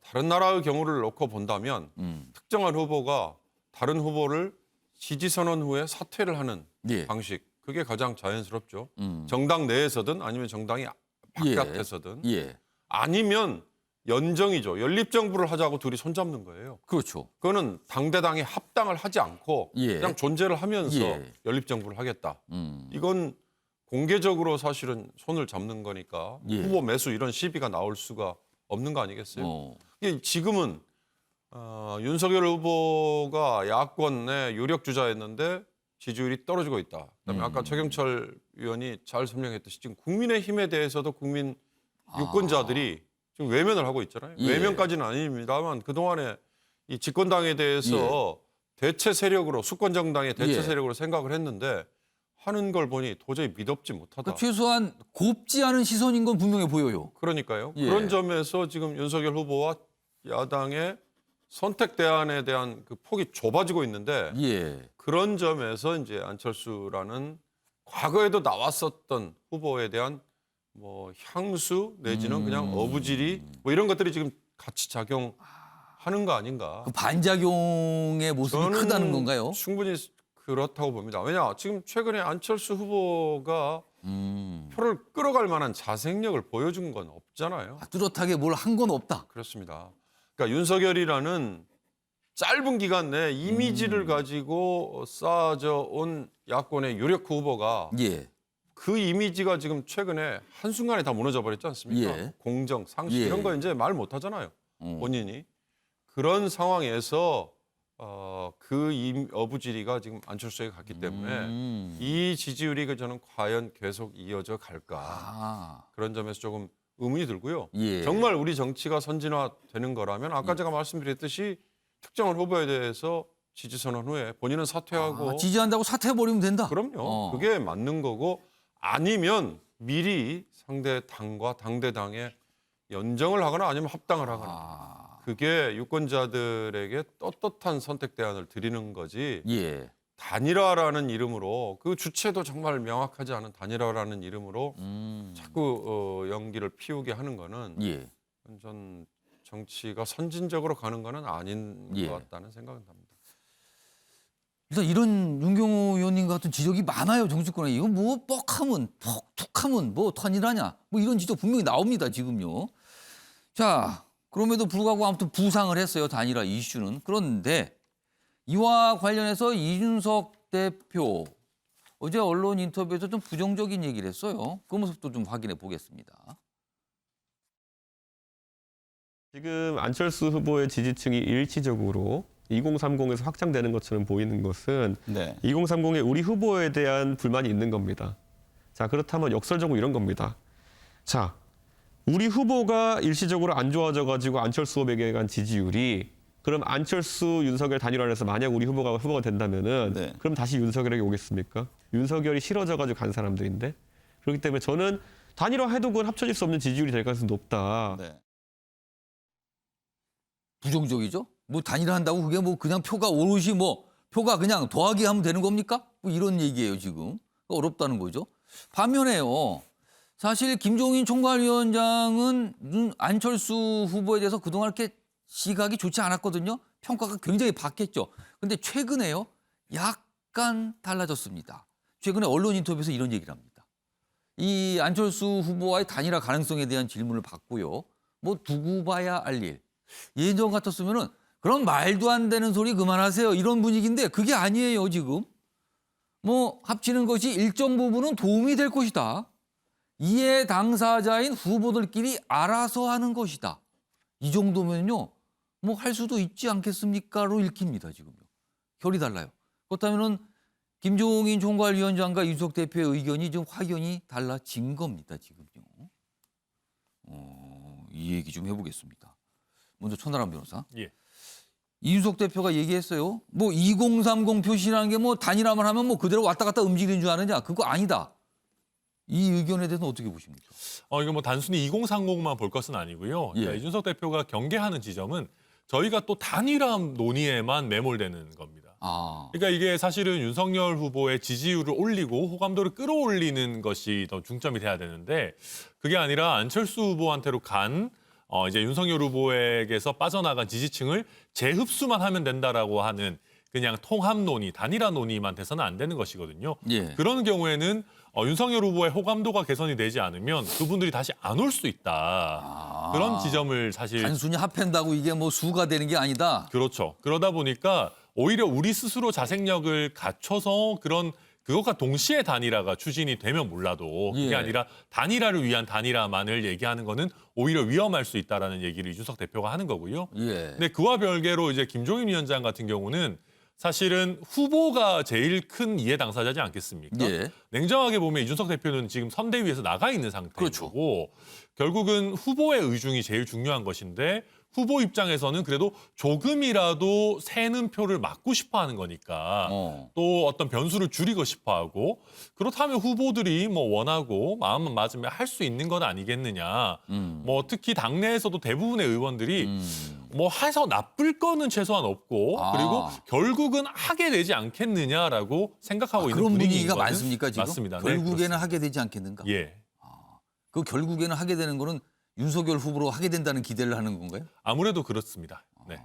다른 나라의 경우를 놓고 본다면 특정한 후보가 다른 후보를 지지 선언 후에 사퇴를 하는 예. 방식, 그게 가장 자연스럽죠. 음. 정당 내에서든 아니면 정당이 바깥에서든 예. 아니면 연정이죠. 연립정부를 하자고 둘이 손잡는 거예요. 그렇죠. 그거는 당대당이 합당을 하지 않고 예. 그냥 존재를 하면서 예. 연립정부를 하겠다. 음. 이건 공개적으로 사실은 손을 잡는 거니까 예. 후보 매수 이런 시비가 나올 수가 없는 거 아니겠어요? 이게 지금은 윤석열 후보가 야권 내 유력 주자였는데 지지율이 떨어지고 있다. 그다음에 아까 최경철 의원이 잘 설명했듯이 지금 국민의힘에 대해서도 국민 유권자들이 지금 외면을 하고 있잖아요. 예. 외면까지는 아닙니다만 그동안에 이 집권당에 대해서 대체 세력으로 수권 정당의 대체 예. 세력으로 생각을 했는데 하는 걸 보니 도저히 믿업지 못하다. 그 최소한 곱지 않은 시선인 건 분명해 보여요. 그러니까요. 예. 그런 점에서 지금 윤석열 후보와 야당의 선택 대안에 대한 그 폭이 좁아지고 있는데 예. 그런 점에서 이제 안철수라는 과거에도 나왔었던 후보에 대한 뭐 향수 내지는 그냥 어부지리 뭐 이런 것들이 지금 같이 작용하는 거 아닌가. 그 반작용의 모습이 저는 크다는 건가요? 충분히 그렇다고 봅니다. 왜냐 지금 최근에 안철수 후보가 표를 끌어갈 만한 자생력을 보여준 건 없잖아요. 뚜렷하게 뭘 한 건 없다. 그렇습니다. 그러니까 윤석열이라는 짧은 기간 내에 이미지를 가지고 쌓아져 온 야권의 유력 후보가 예. 그 이미지가 지금 최근에 한순간에 다 무너져 버렸지 않습니까? 예. 공정, 상식 예. 이런 거 이제 말 못 하잖아요. 본인이. 그런 상황에서 그 어부지리가 지금 안철수에게 갔기 때문에 이 지지율이 저는 과연 계속 이어져 갈까. 아. 그런 점에서 조금 의문이 들고요. 예. 정말 우리 정치가 선진화되는 거라면 아까 제가 말씀드렸듯이 특정한 후보에 대해서 지지 선언 후에 본인은 사퇴하고 지지한다고 사퇴해버리면 된다. 그럼요. 그게 맞는 거고 아니면 미리 상대 당과 당대당에 연정을 하거나 아니면 합당을 하거나 그게 유권자들에게 떳떳한 선택 대안을 드리는 거지 예. 단일화라는 이름으로 그 주체도 정말 명확하지 않은 단일화라는 이름으로 자꾸 연기를 피우게 하는 거는 예. 전 정치가 선진적으로 가는 거는 아닌 예. 것 같다는 생각은 합니다. 일단 이런 윤경호 의원님 같은 지적이 많아요, 정치권에. 이거 뭐 뻑하면 툭하면 뭐 단일화냐 뭐 이런 지적 분명히 나옵니다, 지금요. 자, 그럼에도 불구하고 아무튼 부상을 했어요, 단일화 이슈는. 그런데 이와 관련해서 이준석 대표 어제 언론 인터뷰에서 좀 부정적인 얘기를 했어요. 그 모습도 좀 확인해 보겠습니다. 지금 안철수 후보의 지지층이 일치적으로 2030에서 확장되는 것처럼 보이는 것은 네. 2030에 우리 후보에 대한 불만이 있는 겁니다. 자, 그렇다면 역설적으로 이런 겁니다. 자, 우리 후보가 일시적으로 안 좋아져가지고 안철수 후보에게 간 지지율이 그럼 안철수, 윤석열 단일화를 해서 만약 우리 후보가 된다면은 네. 그럼 다시 윤석열에게 오겠습니까? 윤석열이 싫어져가지고 간 사람들인데 그렇기 때문에 저는 단일화 해도 그건 합쳐질 수 없는 지지율이 될 가능성이 높다. 네. 부정적이죠? 뭐 단일화한다고 그게 뭐 그냥 표가 오롯이 뭐 표가 그냥 더하기 하면 되는 겁니까? 뭐 이런 얘기예요 지금. 어렵다는 거죠. 반면에요. 사실 김종인 총괄위원장은 안철수 후보에 대해서 그동안 이렇게 시각이 좋지 않았거든요. 평가가 굉장히 박했죠. 근데 최근에요. 약간 달라졌습니다. 최근에 언론 인터뷰에서 이런 얘기를 합니다. 이 안철수 후보와의 단일화 가능성에 대한 질문을 받고요. 뭐 두고 봐야 알 일. 예전 같았으면은 그럼 말도 안 되는 소리 그만하세요. 이런 분위기인데 그게 아니에요, 지금. 뭐 합치는 것이 일정 부분은 도움이 될 것이다. 이해 당사자인 후보들끼리 알아서 하는 것이다. 이 정도면요, 뭐 할 수도 있지 않겠습니까로 읽힙니다, 지금요. 결이 달라요. 그렇다면은 김종인 총괄위원장과 이준석 대표의 의견이 좀 확연히 달라진 겁니다, 지금요. 이 얘기 좀 해보겠습니다. 먼저 천하람 변호사. 예. 이준석 대표가 얘기했어요. 뭐 2030 표시라는 게 뭐 단일화만 하면 뭐 그대로 왔다 갔다 움직이는 줄 아느냐? 그거 아니다. 이 의견에 대해서는 어떻게 보십니까? 이거 뭐 단순히 2030만 볼 것은 아니고요. 예. 그러니까 이준석 대표가 경계하는 지점은 저희가 또 단일화 논의에만 매몰되는 겁니다. 그러니까 이게 사실은 윤석열 후보의 지지율을 올리고 호감도를 끌어올리는 것이 더 중점이 돼야 되는데 그게 아니라 안철수 후보한테로 간 이제 윤석열 후보에게서 빠져나간 지지층을 재흡수만 하면 된다라고 하는 그냥 통합 논의, 단일화 논의만 돼서는 안 되는 것이거든요. 예. 그런 경우에는 윤석열 후보의 호감도가 개선이 되지 않으면 그분들이 다시 안 올 수 있다. 그런 지점을 사실 단순히 합한다고 이게 뭐 수가 되는 게 아니다. 그렇죠. 그러다 보니까 오히려 우리 스스로 자생력을 갖춰서 그것과 동시에 단일화가 추진이 되면 몰라도 그게 예. 아니라 단일화를 위한 단일화만을 얘기하는 거는 오히려 위험할 수 있다라는 얘기를 이준석 대표가 하는 거고요. 예. 근데 그와 별개로 이제 김종인 위원장 같은 경우는 사실은 후보가 제일 큰 이해 당사자지 않겠습니까? 예. 냉정하게 보면 이준석 대표는 지금 선대위에서 나가 있는 상태이고 그렇죠. 결국은 후보의 의중이 제일 중요한 것인데 후보 입장에서는 그래도 조금이라도 새는 표를 막고 싶어 하는 거니까 또 어떤 변수를 줄이고 싶어 하고 그렇다면 후보들이 뭐 원하고 마음만 맞으면 할 수 있는 건 아니겠느냐. 뭐 특히 당내에서도 대부분의 의원들이 뭐 해서 나쁠 거는 최소한 없고 그리고 결국은 하게 되지 않겠느냐라고 생각하고 있는 그런 분위기인 분위기가 거는 많습니까, 지금? 맞습니다. 네, 결국에는 그렇습니다. 하게 되지 않겠는가? 예. 그 결국에는 하게 되는 거는 윤석열 후보로 하게 된다는 기대를 하는 건가요? 아무래도 그렇습니다. 네.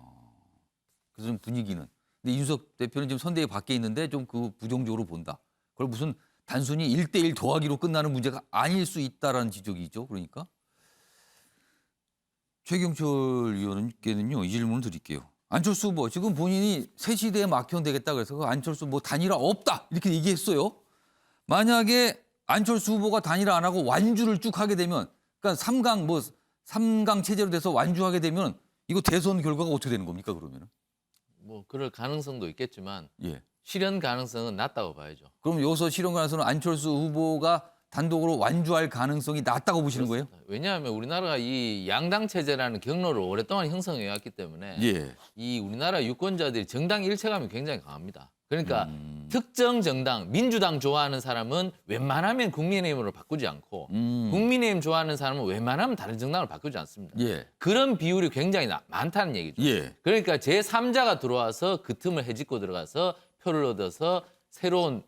그래서 좀 분위기는. 근데 이준석 대표는 지금 선대위 밖에 있는데 좀 그 부정적으로 본다. 그걸 무슨 단순히 1대1 더하기로 끝나는 문제가 아닐 수 있다라는 지적이죠. 그러니까. 최경철 의원님께는요, 이 질문을 드릴게요. 안철수 후보, 지금 본인이 새 시대에 막혀면 되겠다 그래서 그 안철수 뭐 단일화 없다 이렇게 얘기했어요. 만약에 안철수 후보가 단일화 안 하고 완주를 쭉 하게 되면 그러니까 3강 체제로 돼서 완주하게 되면 이거 대선 결과가 어떻게 되는 겁니까, 그러면은? 뭐 그럴 가능성도 있겠지만 예. 실현 가능성은 낮다고 봐야죠. 그럼 여기서 실현 가능성은 안철수 후보가 단독으로 완주할 가능성이 낮다고 보시는 거예요? 왜냐하면 우리나라가 이 양당 체제라는 경로를 오랫동안 형성해 왔기 때문에 예. 이 우리나라 유권자들이 정당 일체감이 굉장히 강합니다. 그러니까 특정 정당, 민주당 좋아하는 사람은 웬만하면 국민의힘으로 바꾸지 않고 국민의힘 좋아하는 사람은 웬만하면 다른 정당을 바꾸지 않습니다. 예. 그런 비율이 굉장히 많다는 얘기죠. 예. 그러니까 제3자가 들어와서 그 틈을 헤집고 들어가서 표를 얻어서 새로운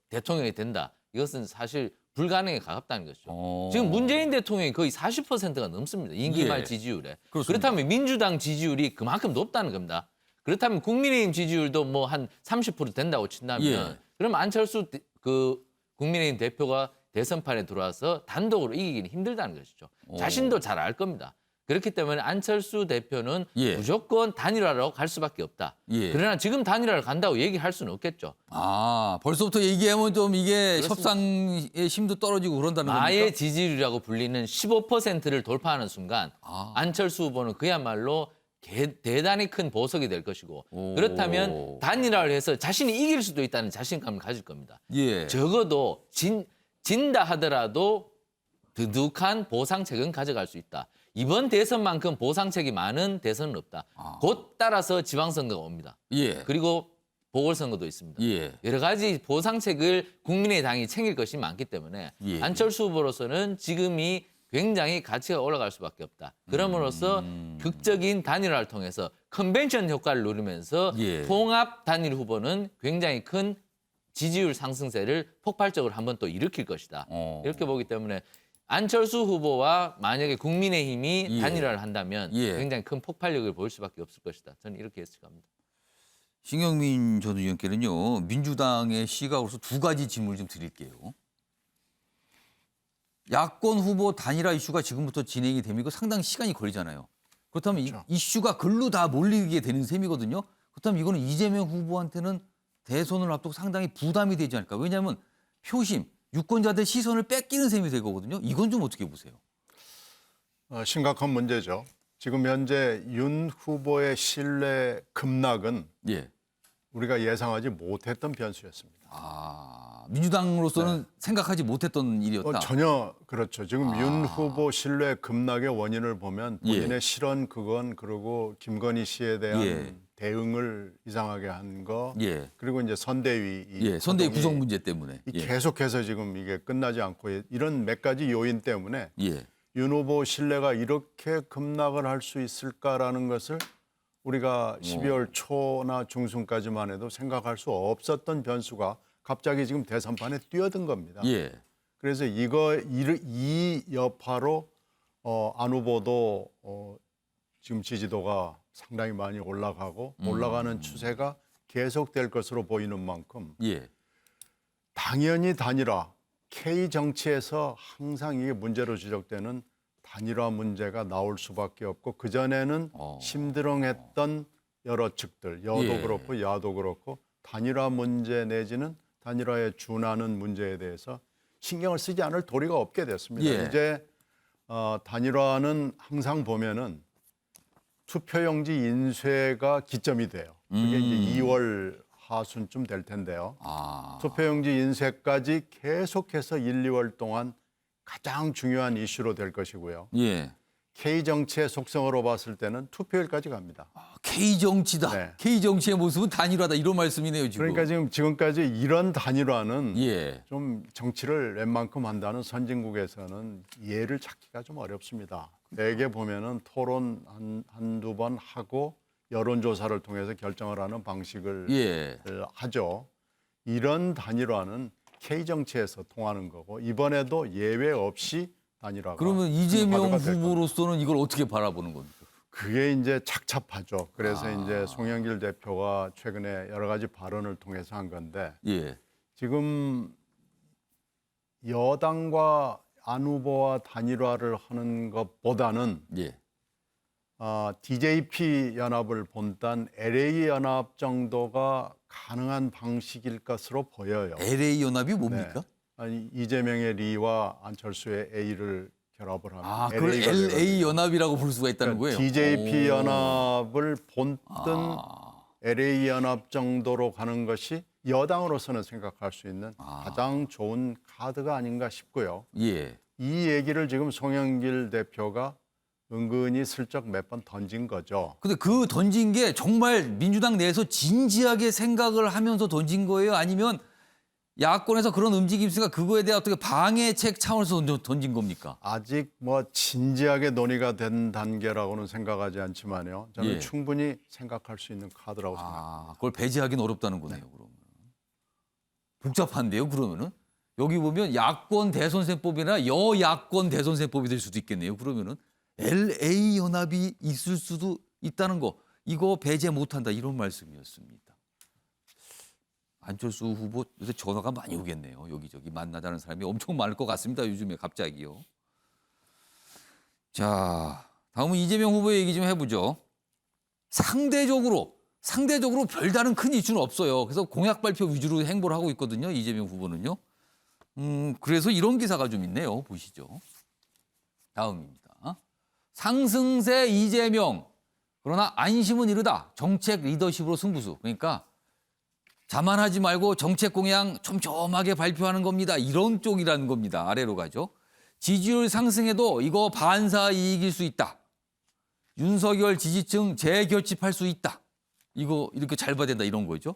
대통령이 된다. 이것은 사실 불가능에 가깝다는 것이죠. 지금 문재인 대통령이 거의 40%가 넘습니다. 임기 말 예. 지지율에. 그렇습니다. 그렇다면 민주당 지지율이 그만큼 높다는 겁니다. 그렇다면 국민의힘 지지율도 뭐 한 30% 된다고 친다면 예. 그럼 안철수 국민의힘 대표가 대선판에 들어와서 단독으로 이기기는 힘들다는 것이죠. 자신도 잘 알 겁니다. 그렇기 때문에 안철수 대표는 예. 무조건 단일화로 갈 수밖에 없다. 예. 그러나 지금 단일화를 간다고 얘기할 수는 없겠죠. 벌써부터 얘기하면 좀 이게 그렇습니다. 협상의 심도 떨어지고 그런다는 겁니까? 아예 지지율이라고 불리는 15%를 돌파하는 순간 안철수 후보는 그야말로 대단히 큰 보석이 될 것이고 그렇다면 단일화를 해서 자신이 이길 수도 있다는 자신감을 가질 겁니다. 예. 적어도 진다 하더라도 두둑한 보상책은 가져갈 수 있다. 이번 대선만큼 보상책이 많은 대선은 없다. 곧 따라서 지방선거가 옵니다. 예. 그리고 보궐선거도 있습니다. 예. 여러 가지 보상책을 국민의당이 챙길 것이 많기 때문에 예. 안철수 후보로서는 지금이 굉장히 가치가 올라갈 수밖에 없다. 그럼으로써 극적인 단일화를 통해서 컨벤션 효과를 누리면서 예. 통합 단일 후보는 굉장히 큰 지지율 상승세를 폭발적으로 한번 또 일으킬 것이다. 이렇게 보기 때문에 안철수 후보와 만약에 국민의힘이 예. 단일화를 한다면 예. 굉장히 큰 폭발력을 보일 수밖에 없을 것이다. 저는 이렇게 예측합니다. 신경민 전 의원께는요, 민주당의 시각으로서 두 가지 질문을 좀 드릴게요. 야권 후보 단일화 이슈가 지금부터 진행이 되면 이거 상당히 시간이 걸리잖아요. 그렇다면 이 이슈가 글로 다 몰리게 되는 셈이거든요. 그렇다면 이거는 이재명 후보한테는 대선을 앞두고 상당히 부담이 되지 않을까. 왜냐하면 표심, 유권자들 시선을 뺏기는 셈이 될 거거든요. 이건 좀 어떻게 보세요? 심각한 문제죠. 지금 현재 윤 후보의 신뢰 급락은 예. 우리가 예상하지 못했던 변수였습니다. 민주당으로서는 생각하지 못했던 일이었다. 전혀 그렇죠. 지금 윤 후보 신뢰 급락의 원인을 보면 본인의 실언 그건 그리고 김건희 씨에 대한 대응을 이상하게 한 거 그리고 이제 선대위 선대위 구성 문제 때문에 계속해서 지금 이게 끝나지 않고 이런 몇 가지 요인 때문에 윤 후보 신뢰가 이렇게 급락을 할 수 있을까라는 것을 우리가 12월 초나 중순까지만 해도 생각할 수 없었던 변수가 갑자기 지금 대선판에 뛰어든 겁니다. 그래서 이 여파로 안 후보도 지금 지지도가 상당히 많이 올라가고 올라가는 추세가 계속될 것으로 보이는 만큼 당연히 단일화, K 정치에서 항상 이게 문제로 지적되는 단일화 문제가 나올 수밖에 없고 그전에는 심드렁했던 여러 측들, 여도 그렇고 야도 그렇고 단일화 문제 내지는 단일화에 준하는 문제에 대해서 신경을 쓰지 않을 도리가 없게 됐습니다. 이제 단일화는 항상 보면은 투표용지 인쇄가 기점이 돼요. 그게 이제 2월 하순쯤 될 텐데요. 투표용지 인쇄까지 계속해서 1, 2월 동안 가장 중요한 이슈로 될 것이고요. K 정치의 속성으로 봤을 때는 투표일까지 갑니다. K 정치다. K 정치의 모습은 단일화다 이런 말씀이네요 지금. 그러니까 지금까지 이런 단일화는 좀 정치를 웬만큼 한다는 선진국에서는 예를 찾기가 좀 어렵습니다. 대개 보면은 토론 한두 번 하고 여론조사를 통해서 결정을 하는 방식을 하죠. 이런 단일화는 K 정치에서 통하는 거고 이번에도 예외 없이 단일화가. 그러면 이재명 후보로서는 이걸 어떻게 바라보는 겁니까? 그게 이제 착잡하죠. 그래서 이제 송영길 대표가 최근에 여러 가지 발언을 통해서 한 건데 지금 여당과 안 후보와 단일화를 하는 것보다는 DJP 연합을 본딴 LA 연합 정도가 가능한 방식일 것으로 보여요. LA 연합이 뭡니까? 아니, 이재명의 리와 안철수의 A를 결합을 하면 그걸 LA 연합이라고 볼 수가 있다는 거예요. DJP 연합을 본뜬 LA 연합 정도로 가는 것이 여당으로서는 생각할 수 있는 가장 좋은 카드가 아닌가 싶고요. 이 얘기를 지금 송영길 대표가 은근히 슬쩍 몇 번 던진 거죠. 근데 그 던진 게 정말 민주당 내에서 진지하게 생각을 하면서 던진 거예요? 아니면 야권에서 그런 움직임이 있으니까 그거에 대한 어떻게 방해책 차원에서 던진 겁니까? 아직 뭐 진지하게 논의가 된 단계라고는 생각하지 않지만요. 저는 충분히 생각할 수 있는 카드라고 생각합니다. 그걸 배제하기는 어렵다는 거네요. 그러면. 복잡한데요. 그러면은 여기 보면 야권 대선세법이나 여야권 대선세법이 될 수도 있겠네요. 그러면은 LA 연합이 있을 수도 있다는 거 이거 배제 못한다 이런 말씀이었습니다. 안철수 후보 요새 전화가 많이 오겠네요. 여기저기 만나자는 사람이 엄청 많을 것 같습니다. 요즘에 갑자기요. 자, 다음은 이재명 후보 얘기 좀 해보죠. 상대적으로 별다른 큰 이슈는 없어요. 그래서 공약 발표 위주로 행보를 하고 있거든요. 이재명 후보는요. 그래서 이런 기사가 좀 있네요. 보시죠. 다음입니다. 상승세 이재명. 그러나 안심은 이르다. 정책 리더십으로 승부수. 그러니까 자만하지 말고 정책 공약 촘촘하게 발표하는 겁니다. 이런 쪽이라는 겁니다. 아래로 가죠. 지지율 상승해도 이거 반사 이익일 수 있다. 윤석열 지지층 재결집할 수 있다. 이거 이렇게 잘 봐야 된다 이런 거죠.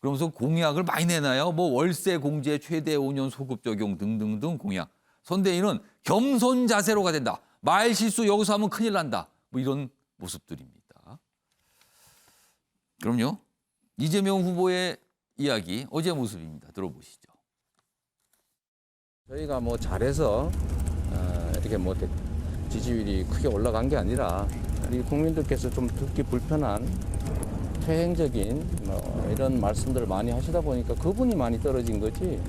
그러면서 공약을 많이 내놔요. 뭐 월세 공제 최대 5년 소급 적용 등등등 공약. 선대위는 겸손 자세로 가야 된다. 말 실수 여기서 하면 큰일 난다. 뭐 이런 모습들입니다. 그럼요. 이재명 후보의 이야기 어제 모습입니다. 들어보시죠. 저희가 뭐 잘해서 이렇게 뭐 지지율이 크게 올라간 게 아니라 우리 국민들께서 좀 듣기 불편한 퇴행적인 뭐 이런 말씀들을 많이 하시다 보니까 그분이 많이 떨어진 거지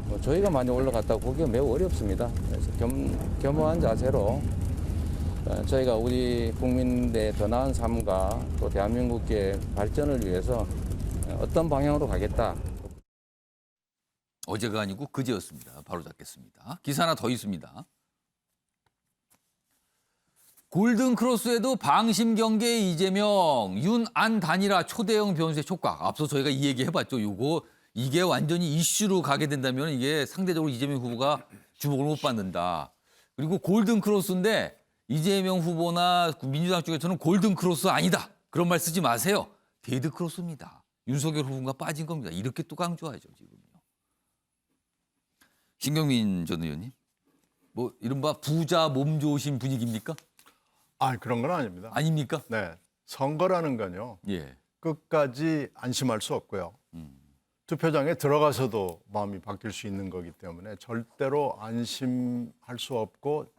뭐 저희가 많이 올라갔다고 보기가 매우 어렵습니다. 그래서 겸허한 자세로 저희가 우리 국민들의 더 나은 삶과 또 대한민국의 발전을 위해서 어떤 방향으로 가겠다. 어제가 아니고 그제였습니다. 바로 잡겠습니다. 기사 하나 더 있습니다. 골든크로스에도 방심 경계 이재명, 윤, 안 단일화 초대형 변수의 촉각. 앞서 저희가 이 얘기 해봤죠. 이게 완전히 이슈로 가게 된다면 이게 상대적으로 이재명 후보가 주목을 못 받는다. 그리고 골든크로스인데 이재명 후보나 민주당 쪽에서는 골든크로스 아니다. 그런 말 쓰지 마세요. 데드크로스입니다. 윤석열 후보가 빠진 겁니다. 이렇게 또 강조하죠, 지금요. 신경민 전 의원님, 뭐 이른바 부자 몸조심 분위기입니까? 아, 그런 건 아닙니다. 아닙니까? 네, 선거라는 건요. 예. 끝까지 안심할 수 없고요. 투표장에 들어가서도 마음이 바뀔 수 있는 거기 때문에 절대로 안심할 수 없고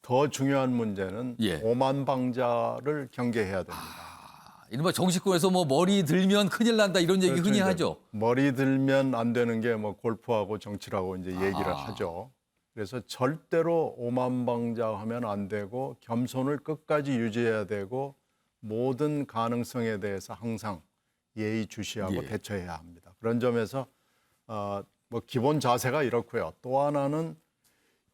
더 중요한 문제는 예. 오만방자를 경계해야 됩니다. 이른바 정치권에서 뭐 머리 들면 큰일 난다 이런 얘기 그렇죠, 흔히 이제 하죠. 머리 들면 안 되는 게 뭐 골프하고 정치라고 이제 얘기를 하죠. 그래서 절대로 오만방자하면 안 되고 겸손을 끝까지 유지해야 되고 모든 가능성에 대해서 항상 예의주시하고 예. 대처해야 합니다. 그런 점에서 뭐 기본 자세가 이렇고요. 또 하나는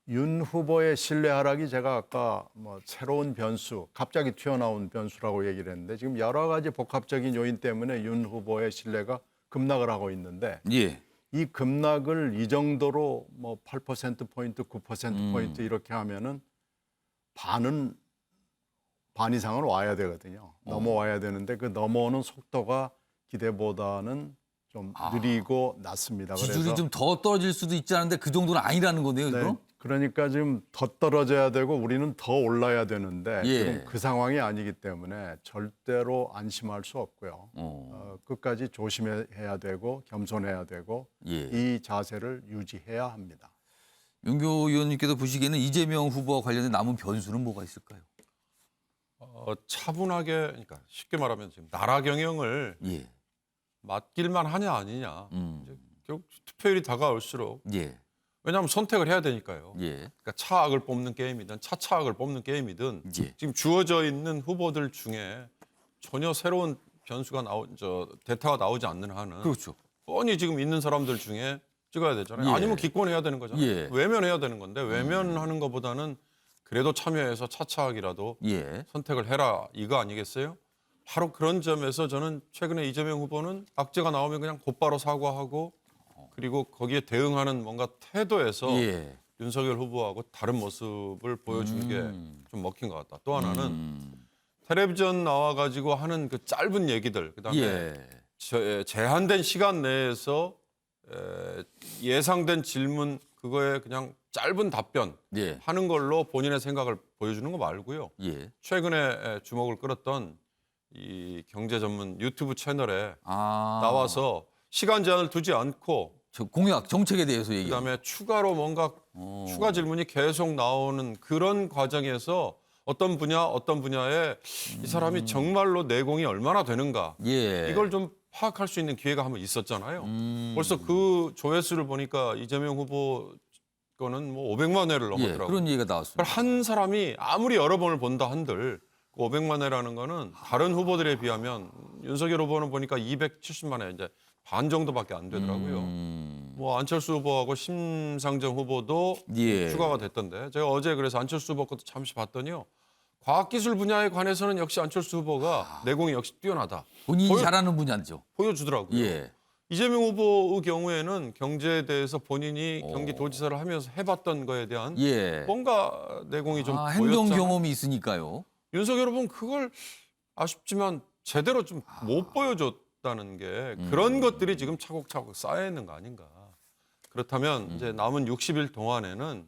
윤 후보의 신뢰 하락이 제가 아까 뭐 새로운 변수, 갑자기 튀어나온 변수라고 얘기를 했는데 지금 여러 가지 복합적인 요인 때문에 윤 후보의 신뢰가 급락을 하고 있는데 예. 이 급락을 이 정도로 뭐 8%포인트, 9%포인트 이렇게 하면은 반 이상은 와야 되거든요. 넘어와야 되는데 그 넘어오는 속도가 기대보다는 좀 느리고 낮습니다. 지지율이 좀 더 떨어질 수도 있지 않은데 그 정도는 아니라는 거네요. 네, 그럼? 그러니까 지금 더 떨어져야 되고 우리는 더 올라야 되는데 예. 지금 그 상황이 아니기 때문에 절대로 안심할 수 없고요. 끝까지 조심해야 되고 겸손해야 되고 예. 이 자세를 유지해야 합니다. 윤교 의원님께서 보시기에는 이재명 후보와 관련된 남은 변수는 뭐가 있을까요? 차분하게, 그러니까 쉽게 말하면 지금 나라 경영을 예. 맡길만 하냐 아니냐. 음. 이제 결국 투표일이 다가올수록 예. 왜냐하면 선택을 해야 되니까요. 예. 그러니까 차악을 뽑는 게임이든 차차악을 뽑는 게임이든 예. 지금 주어져 있는 후보들 중에 전혀 새로운 변수가 대타가 나오지 않는 한은 그렇죠. 뻔히 지금 있는 사람들 중에 찍어야 되잖아요. 예. 아니면 기권해야 되는 거잖아요. 예. 외면해야 되는 건데 외면하는 것보다는 그래도 참여해서 차차하기라도 예. 선택을 해라 이거 아니겠어요? 바로 그런 점에서 저는 최근에 이재명 후보는 악재가 나오면 그냥 곧바로 사과하고 그리고 거기에 대응하는 뭔가 태도에서 예. 윤석열 후보하고 다른 모습을 보여준 게 좀 먹힌 것 같다. 또 하나는 텔레비전 나와가지고 하는 그 짧은 얘기들, 그다음에 예. 제한된 시간 내에서 예상된 질문 그거에 그냥 짧은 답변 예. 하는 걸로 본인의 생각을 보여주는 거 말고요. 예. 최근에 주목을 끌었던 이 경제 전문 유튜브 채널에 아. 나와서 시간 제한을 두지 않고 저 공약 정책에 대해서 얘기. 그다음에 추가로 뭔가 추가 질문이 계속 나오는 그런 과정에서 어떤 분야에 이 사람이 정말로 내공이 얼마나 되는가 예. 이걸 좀 파악할 수 있는 기회가 한번 있었잖아요. 벌써 그 조회수를 보니까 이재명 후보 거는 뭐 500만 회를 예. 넘었더라고요. 그런 얘기가 나왔습니다. 한 사람이 아무리 여러 번을 본다 한들 그 500만 회라는 거는 다른 후보들에 비하면 윤석열 후보는 보니까 270만 회 이제 반 정도밖에 안 되더라고요. 뭐 안철수 후보하고 심상정 후보도 예. 추가가 됐던데 제가 어제 그래서 안철수 후보 것도 잠시 봤더니요. 과학기술 분야에 관해서는 역시 안철수 후보가 내공이 역시 뛰어나다. 본인이 잘하는 분야죠. 보여주더라고요. 예. 이재명 후보의 경우에는 경제에 대해서 본인이 경기도지사를 하면서 해봤던 거에 대한 예. 뭔가 내공이 좀 행정 보였잖아요. 경험이 있으니까요. 윤석열 후보는 그걸 아쉽지만 제대로 좀 못 보여줬다는 게 그런 것들이 지금 차곡차곡 쌓여 있는 거 아닌가. 그렇다면 이제 남은 60일 동안에는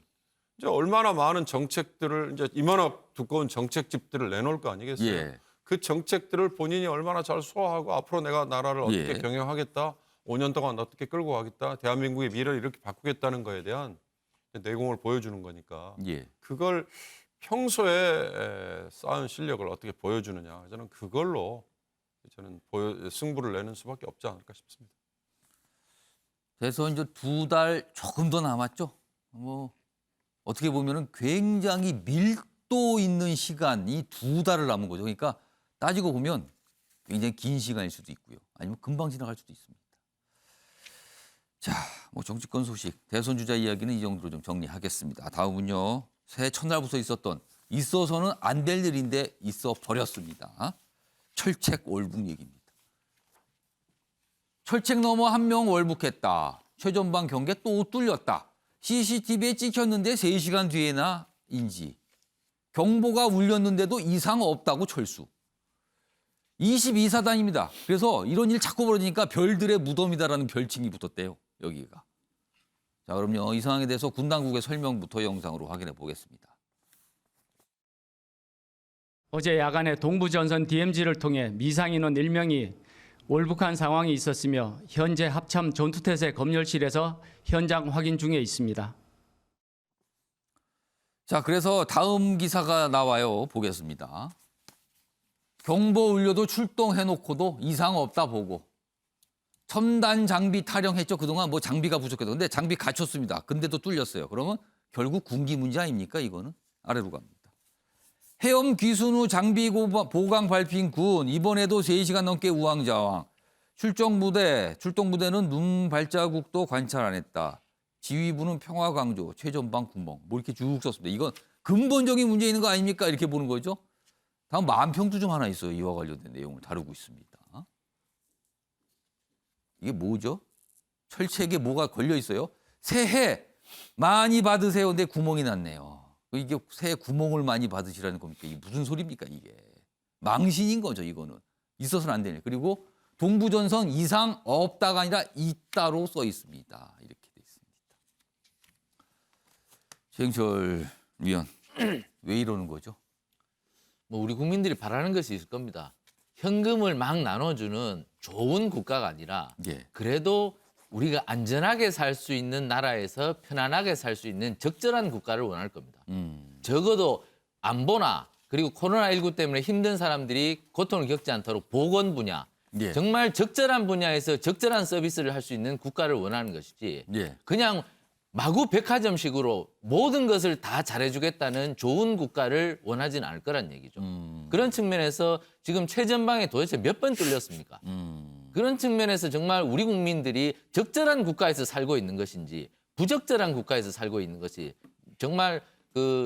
이제 얼마나 많은 정책들을 이제 이만한 두꺼운 정책집들을 내놓을 거 아니겠어요. 예. 그 정책들을 본인이 얼마나 잘 소화하고 앞으로 내가 나라를 어떻게 예. 경영하겠다. 5년 동안 어떻게 끌고 가겠다. 대한민국의 미래를 이렇게 바꾸겠다는 거에 대한 내공을 보여주는 거니까. 예. 그걸 평소에 쌓은 실력을 어떻게 보여주느냐. 저는 그걸로 저는 승부를 내는 수밖에 없지 않을까 싶습니다. 그래서 이제 2달 조금 더 남았죠. 뭐 어떻게 보면은 굉장히 밀도 있는 시간이 2달을 남은 거죠. 그러니까 따지고 보면 굉장히 긴 시간일 수도 있고요. 아니면 금방 지나갈 수도 있습니다. 자, 뭐 정치권 소식, 대선 주자 이야기는 이 정도로 좀 정리하겠습니다. 다음은요. 새해 첫날부터 있어서는 안 될 일인데 있어 버렸습니다. 철책 월북 얘기입니다. 철책 넘어 한 명 월북했다. 최전방 경계 또 뚫렸다. CCTV에 찍혔는데 3시간 뒤에나 인지. 경보가 울렸는데도 이상 없다고 철수. 22사단입니다. 그래서 이런 일 자꾸 벌어지니까 별들의 무덤이다라는 별칭이 붙었대요. 여기가. 자, 그럼요. 이 상황에 대해서 군 당국의 설명부터 영상으로 확인해 보겠습니다. 어제 야간에 동부전선 DMZ를 통해 미상인원 1명이 월북한 상황이 있었으며 현재 합참 전투태세 검열실에서 현장 확인 중에 있습니다. 자, 그래서 다음 기사가 나와요. 보겠습니다. 경보 울려도 출동해놓고도 이상 없다 보고. 첨단 장비 타령했죠. 그동안 뭐 장비가 부족해서. 근데 장비 갖췄습니다. 근데도 뚫렸어요. 그러면 결국 군기 문제 아닙니까? 이거는 아래로 갑니다. 해엄 귀순 후 장비 보강 밟힌 군. 이번에도 3시간 넘게 우왕좌왕. 출동 부대는 눈 발자국도 관찰 안 했다. 지휘부는 평화 강조, 최전방 구멍. 뭐 이렇게 쭉 썼습니다. 이건 근본적인 문제 있는 거 아닙니까? 이렇게 보는 거죠. 다음 만평도 좀 하나 있어요. 이와 관련된 내용을 다루고 있습니다. 이게 뭐죠? 철책에 뭐가 걸려 있어요? 새해 많이 받으세요. 근데 구멍이 났네요. 이게 새해 구멍을 많이 받으시라는 겁니까? 이게 무슨 소리입니까? 이게. 망신인 거죠. 이거는. 있어서는 안 되네. 그리고 동부전선 이상 없다가 아니라 있다로 써 있습니다. 이렇게 돼 있습니다. 최영철 위원, 왜 이러는 거죠? 뭐 우리 국민들이 바라는 것이 있을 겁니다. 현금을 막 나눠주는 좋은 국가가 아니라 예. 그래도 우리가 안전하게 살 수 있는 나라에서 편안하게 살 수 있는 적절한 국가를 원할 겁니다. 적어도 안보나 그리고 코로나19 때문에 힘든 사람들이 고통을 겪지 않도록 보건 분야, 예. 정말 적절한 분야에서 적절한 서비스를 할 수 있는 국가를 원하는 것이지 예. 그냥 마구 백화점식으로 모든 것을 다 잘해주겠다는 좋은 국가를 원하지는 않을 거란 얘기죠. 그런 측면에서 지금 최전방에 도대체 몇 번 뚫렸습니까? 그런 측면에서 정말 우리 국민들이 적절한 국가에서 살고 있는 것인지 부적절한 국가에서 살고 있는 것이 정말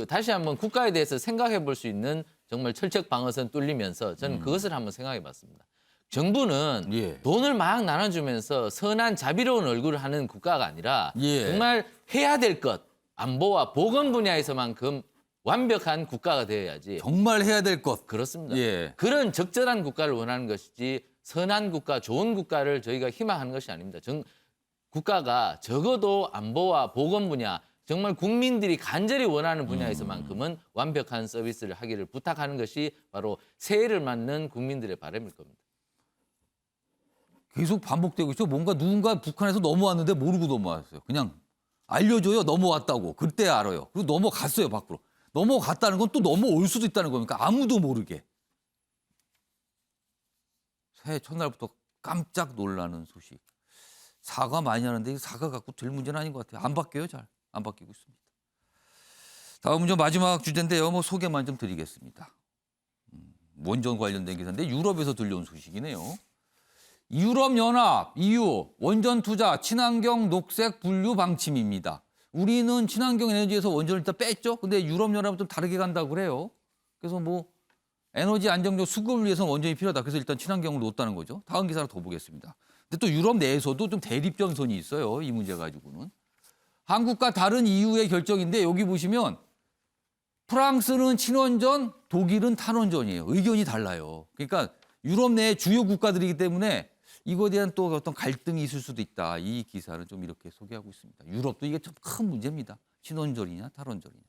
다시 한번 국가에 대해서 생각해 볼 수 있는 정말 철책 방어선 뚫리면서 저는 그것을 한번 생각해 봤습니다. 정부는 예. 돈을 막 나눠주면서 선한 자비로운 얼굴을 하는 국가가 아니라 예. 정말 해야 될 것, 안보와 보건 분야에서만큼 완벽한 국가가 되어야지. 정말 해야 될 것. 그렇습니다. 예. 그런 적절한 국가를 원하는 것이지 선한 국가, 좋은 국가를 저희가 희망하는 것이 아닙니다. 국가가 적어도 안보와 보건 분야, 정말 국민들이 간절히 원하는 분야에서만큼은 완벽한 서비스를 하기를 부탁하는 것이 바로 새해를 맞는 국민들의 바람일 겁니다. 계속 반복되고 있죠. 뭔가 누군가 북한에서 넘어왔는데 모르고 넘어왔어요. 그냥 알려줘요. 넘어왔다고. 그때 알아요. 그리고 넘어갔어요. 밖으로. 넘어갔다는 건 또 넘어올 수도 있다는 겁니까? 아무도 모르게. 새해 첫날부터 깜짝 놀라는 소식. 사과 많이 하는데 사과 갖고 될 문제는 아닌 것 같아요. 안 바뀌어요. 잘. 안 바뀌고 있습니다. 다음은 좀 마지막 주제인데요. 뭐 소개만 좀 드리겠습니다. 원전 관련된 기사인데 유럽에서 들려온 소식이네요. 유럽연합, EU, 원전 투자, 친환경 녹색 분류 방침입니다. 우리는 친환경 에너지에서 원전을 일단 뺐죠. 근데 유럽연합은 좀 다르게 간다고 그래요. 그래서 뭐 에너지 안정적 수급을 위해서는 원전이 필요하다. 그래서 일단 친환경을 놓았다는 거죠. 다음 기사로 더 보겠습니다. 근데 또 유럽 내에서도 좀 대립전선이 있어요. 이 문제 가지고는. 한국과 다른 EU의 결정인데 여기 보시면 프랑스는 친원전, 독일은 탈원전이에요. 의견이 달라요. 그러니까 유럽 내의 주요 국가들이기 때문에 이거에 대한 또 어떤 갈등이 있을 수도 있다. 이 기사는 좀 이렇게 소개하고 있습니다. 유럽도 이게 좀 큰 문제입니다. 친원전이냐 탈원전이냐.